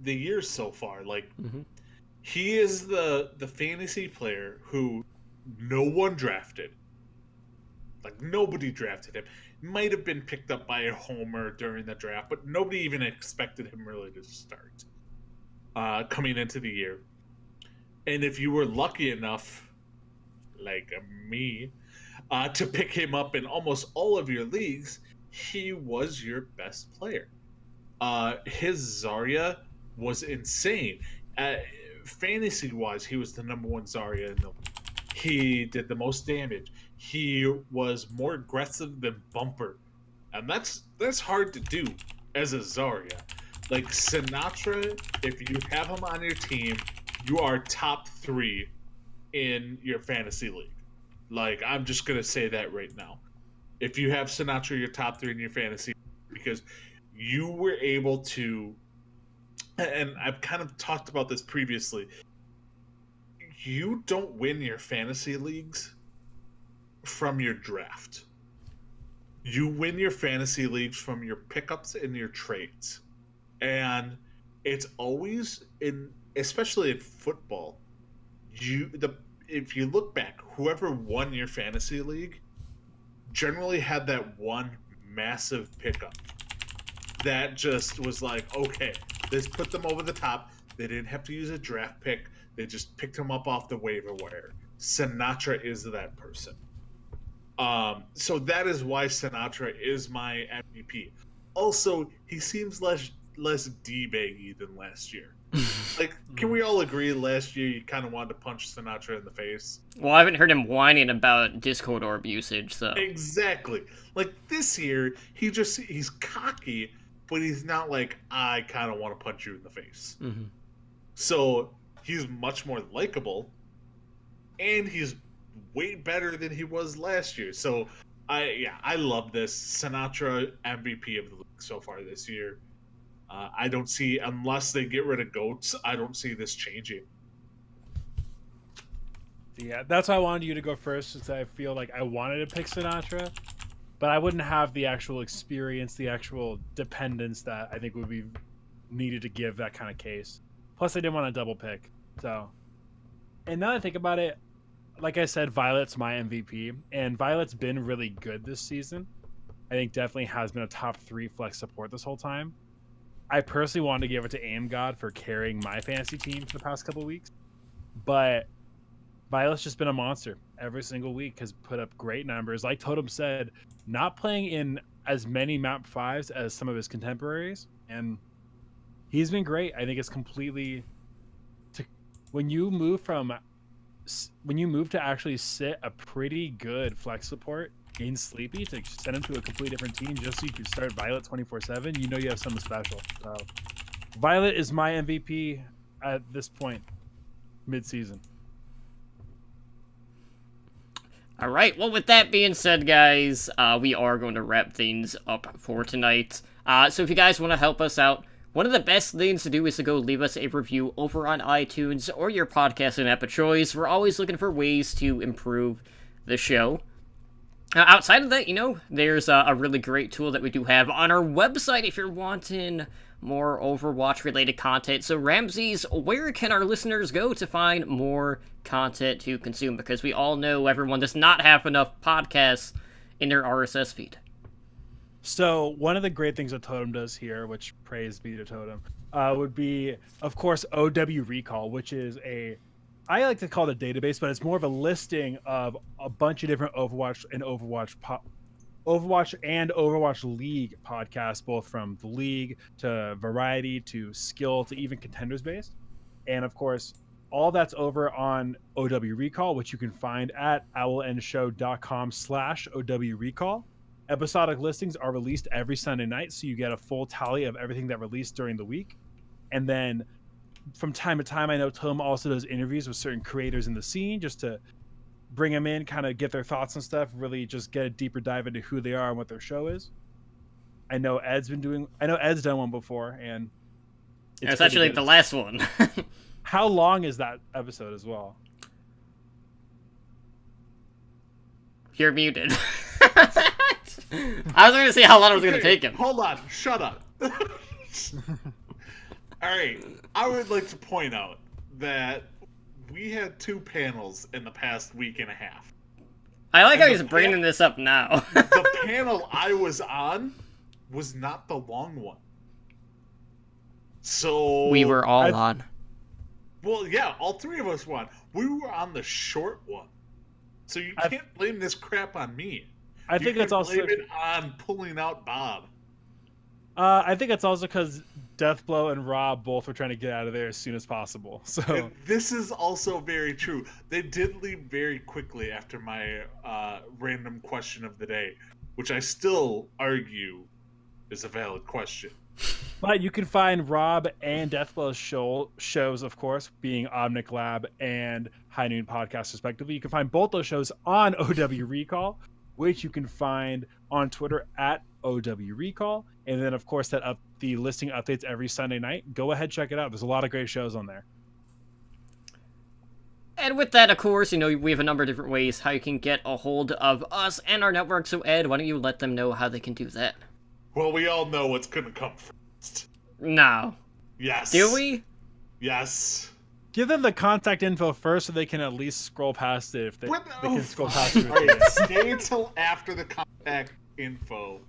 the year so far. Like, he is the fantasy player who no one drafted. Like, nobody drafted him. Might have been picked up by a homer during the draft, but nobody even expected him really to start coming into the year. And if you were lucky enough, like me, to pick him up in almost all of your leagues, he was your best player. His Zarya was insane. Fantasy-wise, he was the number one Zarya in the league. He did the most damage. He was more aggressive than Bumper. And that's hard to do as a Zarya. Like, Sinatraa, if you have him on your team, you are top 3 in your fantasy league. Like, I'm just going to say that right now. If you have Sinatraa, you're top 3 in your fantasy, because you were able to, and I've kind of talked about this previously, you don't win your fantasy leagues from your draft. You win your fantasy leagues from your pickups and your trades. And it's always, especially in football, if you look back, whoever won your fantasy league generally had that one massive pickup that just was like, okay, this put them over the top. They didn't have to use a draft pick. They just picked him up off the waiver wire. Sinatraa is that person. So that is why Sinatraa is my MVP. Also, he seems less less D-baggy than last year. Like, can we all agree last year you kind of wanted to punch Sinatra in the face? Well, I haven't heard him whining about Discord orb usage, so. Exactly. Like, this year, he's cocky, but he's not like, I kind of want to punch you in the face. Mm-hmm. So, he's much more likable, and he's way better than he was last year. So, I love this. Sinatra MVP of the league so far this year. I don't see, unless they get rid of goats, I don't see this changing. Yeah, that's why I wanted you to go first, because I feel like I wanted to pick Sinatra, but I wouldn't have the actual experience, the actual dependence that I think would be needed to give that kind of case. Plus, I didn't want to double pick. So, and now that I think about it, like I said, Violet's my MVP, and Violet's been really good this season. I think definitely has been a top 3 flex support this whole time. I personally wanted to give it to Aim God for carrying my fantasy team for the past couple weeks, but Violet's just been a monster every single week, has put up great numbers. Like Totem said, not playing in as many map 5s as some of his contemporaries, and he's been great. I think it's completely when you move to actually sit a pretty good flex support in Sleepy to send him to a completely different team just so you can start Violet 24/7, you know you have something special. So Violet is my MVP at this point, mid-season. All right. Well, with that being said, guys, we are going to wrap things up for tonight. So if you guys want to help us out, one of the best things to do is to go leave us a review over on iTunes or your podcasting app of choice. We're always looking for ways to improve the show. Outside of that, there's a really great tool that we do have on our website if you're wanting more Overwatch-related content. So, Ramses, where can our listeners go to find more content to consume? Because we all know everyone does not have enough podcasts in their RSS feed. So, one of the great things that Totem does here, which praise be to Totem, would be, of course, OW Recall, which is I like to call it a database, but it's more of a listing of a bunch of different Overwatch and Overwatch League podcasts, both from the League to Variety to Skill to even Contenders based. And of course, all that's over on OW Recall, which you can find at owlendshow.com/OW Recall. Episodic listings are released every Sunday night, so you get a full tally of everything that released during the week. And then from time to time, I know Tom also does interviews with certain creators in the scene just to bring them in, kind of get their thoughts and stuff, really just get a deeper dive into who they are and what their show is. I know Ed's done one before, and it's actually like the last one. How long is that episode as well? You're muted. I was going to see how long it was going to take him. Hold on, shut up. All right, I would like to point out that we had 2 panels in the past week and a half. I like how he's bringing this up now. The panel I was on was not the long one. So we were all on. Well, yeah, all 3 of us were on. We were on the short one. So you can't blame this crap on me. I think that's also blame it on pulling out Bob. I think it's also because Deathblow and Rob both were trying to get out of there as soon as possible. So and this is also very true. They did leave very quickly after my random question of the day, which I still argue is a valid question. But you can find Rob and Deathblow's shows, of course, being Omnic Lab and High Noon Podcast, respectively. You can find both those shows on OW Recall, which you can find on Twitter at OW Recall. And then, of course, the listing updates every Sunday night. Go ahead, check it out. There's a lot of great shows on there. And with that, of course, we have a number of different ways how you can get a hold of us and our network. So, Ed, why don't you let them know how they can do that? Well, we all know what's going to come first. No. Yes. Do we? Yes. Give them the contact info first so they can at least scroll past it if they can scroll past it. All right, stay until after the contact info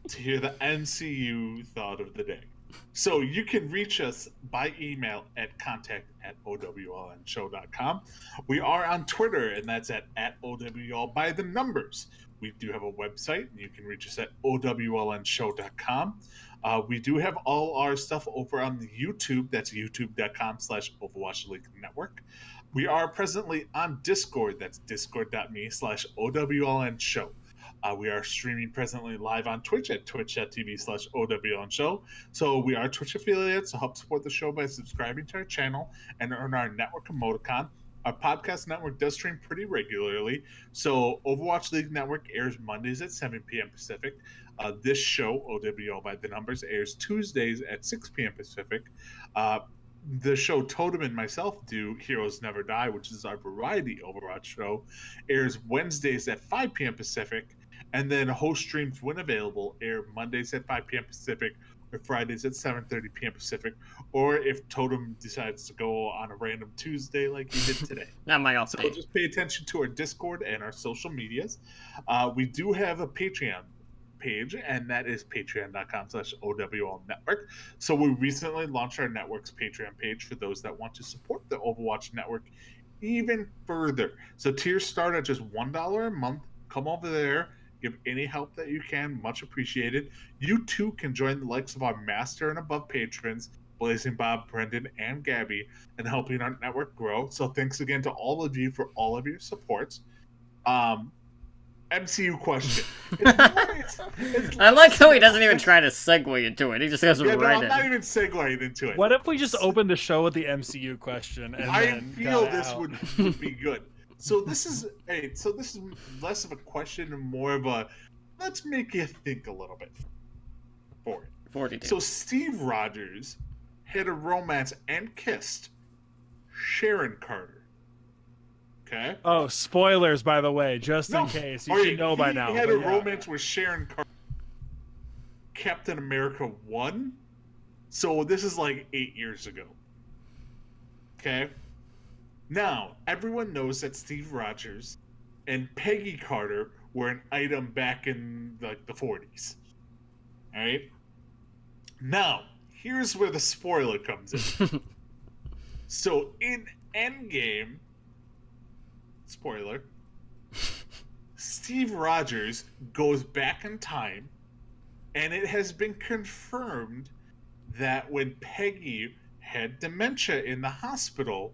to hear the NCU thought of the day. So you can reach us by email at contact@owlnshow.com. We are on Twitter, and that's at @OWL by the numbers. We do have a website, and you can reach us at owlnshow.com. We do have all our stuff over on the YouTube. That's youtube.com/Overwatch League Network. We are presently on Discord. That's discord.me/OWLNshow. We are streaming presently live on Twitch at twitch.tv/OWLNshow. So we are Twitch affiliates, so help support the show by subscribing to our channel and earn our network emoticon. Our podcast network does stream pretty regularly. So Overwatch League Network airs Mondays at 7 p.m. Pacific. This show, OWL by the Numbers, airs Tuesdays at 6 p.m. Pacific. The show Totem and myself do, Heroes Never Die, which is our variety Overwatch show, airs Wednesdays at 5 p.m. Pacific. And then host streams, when available, air Mondays at 5 p.m. Pacific or Fridays at 7:30 p.m. Pacific. Or if Totem decides to go on a random Tuesday like he did today. Not my off So day. just pay attention to our Discord and our social medias. We do have a Patreon page, and that is patreon.com/OWL Network. So we recently launched our network's Patreon page for those that want to support the Overwatch Network even further. So tiers start at just $1 a month. Come over there. Give any help that you can. Much appreciated. You too can join the likes of our master and above patrons, Blazing Bob, Brendan, and Gabby, in helping our network grow. So thanks again to all of you for all of your supports. MCU question. I like how he doesn't even try to segue into it. He just goes Yeah, no, right I'm not in. even segueing into it. What if we just opened the show with the MCU question? And I then feel got this out? would be good. So this is less of a question and more of a let's make you think a little bit for it. 42. So Steve Rogers had a romance and kissed Sharon Carter. Okay? Oh, spoilers, by the way, just in No, case. You or should know by now. He had but a yeah. romance with Sharon Carter. Captain America 1. So this is like 8 years ago. Okay? Now, everyone knows that Steve Rogers and Peggy Carter were an item back in like the 40s. Alright? Now, here's where the spoiler comes in. So in Endgame, spoiler, Steve Rogers goes back in time, and it has been confirmed that when Peggy had dementia in the hospital,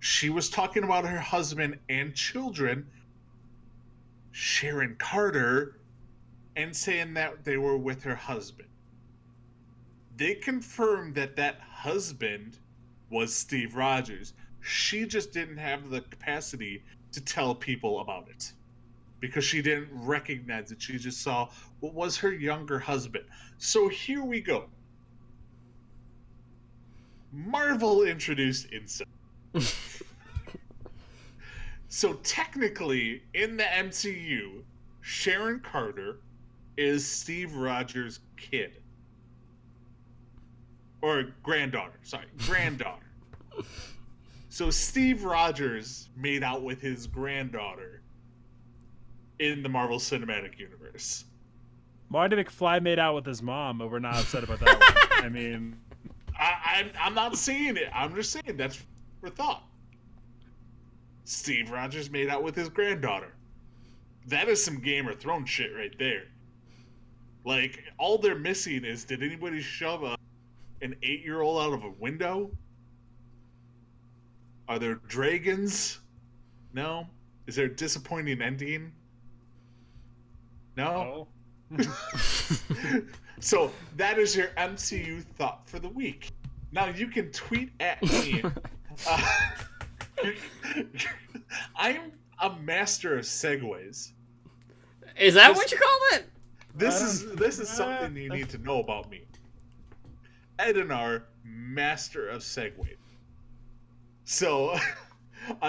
she was talking about her husband and children, Sharon Carter, and saying that they were with her husband. They confirmed that that husband was Steve Rogers. She just didn't have the capacity to tell people about it because she didn't recognize it. She just saw what was her younger husband. So here we go. Marvel introduced incest. So technically, in the MCU, Sharon Carter is Steve Rogers' kid. Or granddaughter, sorry, granddaughter. So Steve Rogers made out with his granddaughter in the Marvel Cinematic Universe. Marty McFly made out with his mom, but we're not upset about that one. I mean, I'm not saying it. I'm just saying that's for thought. Steve Rogers made out with his granddaughter. That is some Game of Thrones shit right there. Like, all they're missing is, did anybody shove an 8-year-old out of a window? Are there dragons? No? Is there a disappointing ending? No? So, that is your MCU thought for the week. Now, you can tweet at me. I'm a master of segues. Is that what you call it? This is something you need to know about me. Edinar, master of segue. So,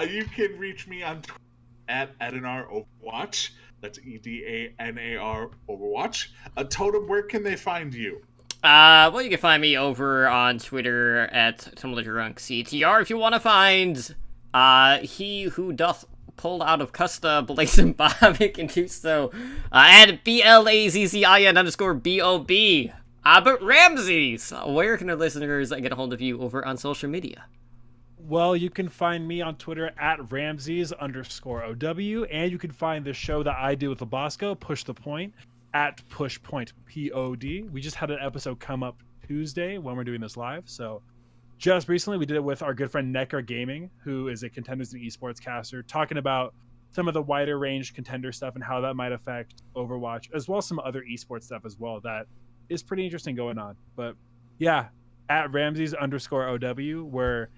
you can reach me on Twitter at Edinar Overwatch. That's EDANAR Overwatch. Totem, where can they find you? Well, you can find me over on Twitter at TumblerDrunkCTR if you want to find he who doth pull out of Custa Blazing Bob. You can do so at BLAZZIN_BOB But Ramses, where can our listeners get a hold of you over on social media? Well, you can find me on Twitter at Ramses_OW, and you can find the show that I do with Labasco, Push the Point, at PushPointPod. We just had an episode come up Tuesday when we're doing this live. So just recently we did it with our good friend Necker Gaming, who is a Contenders and Esports caster, talking about some of the wider range contender stuff and how that might affect Overwatch, as well as some other esports stuff as well that is pretty interesting going on. But yeah, at Ramses_OW, where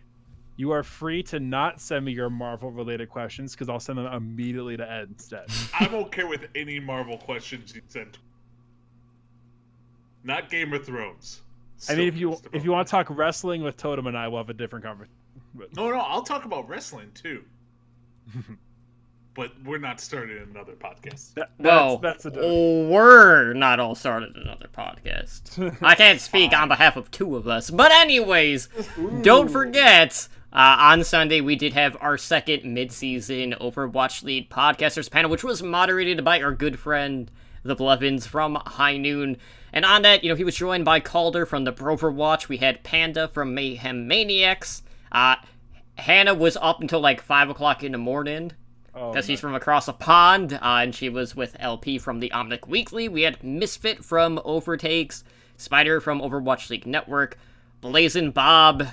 you are free to not send me your Marvel related questions because I'll send them immediately to Ed instead. I'm okay with any Marvel questions you send. Not Game of Thrones. I mean, if you want to talk wrestling with Totem and I, we'll have a different conversation. No, I'll talk about wrestling too. But we're not starting another podcast. That's a different... we're not all started another podcast. I can't speak on behalf of two of us. But anyways, don't forget, on Sunday we did have our second mid-season Overwatch League podcasters panel, which was moderated by our good friend, the Blevins from High Noon. And on that, he was joined by Calder from the Overwatch. We had Panda from Mayhem Maniacs. Hannah was up until like 5 o'clock in the morning, because he's from across the pond, and she was with LP from the Omnic Weekly. We had Misfit from Overtakes, Spider from Overwatch League Network, Blazin' Bob,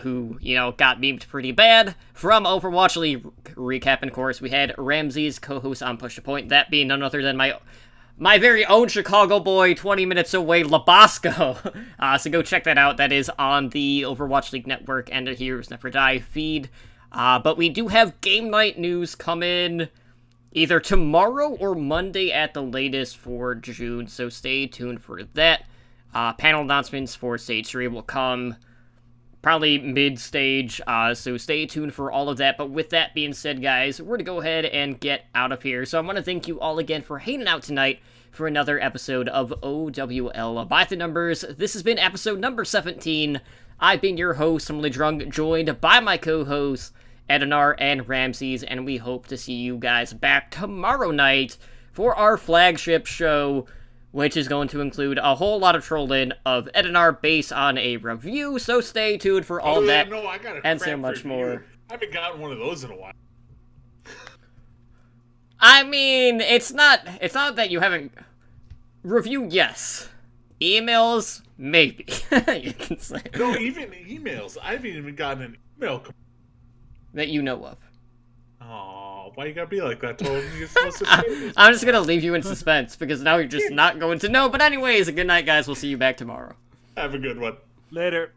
who, got memed pretty bad, from Overwatch League Recap, and of course, we had Ramses, co-host on Push the Point, that being none other than my very own Chicago boy, 20 minutes away, Labasco. So go check that out. That is on the Overwatch League Network and the Heroes Never Die feed. But we do have game night news coming either tomorrow or Monday at the latest for June, so stay tuned for that. Panel announcements for Stage 3 will come probably mid-stage, so stay tuned for all of that. But with that being said, guys, we're going to go ahead and get out of here. So I want to thank you all again for hanging out tonight for another episode of OWL By the Numbers. This has been episode number 17. I've been your host, Emily Drunk, joined by my co-hosts, Edinar and Ramses, and we hope to see you guys back tomorrow night for our flagship show, which is going to include a whole lot of trolling of Edinar based on a review, so stay tuned for all that I got and so much more. I haven't gotten one of those in a while. I mean, it's not that you haven't... Review, yes. Emails, maybe. You can say. No, even emails. I haven't even gotten an email that you know of. Oh, why you gotta be like that, Toby? You're supposed to say this. I'm just gonna leave you in suspense, because now you're just not going to know. But anyways, a good night, guys. We'll see you back tomorrow. Have a good one. Later.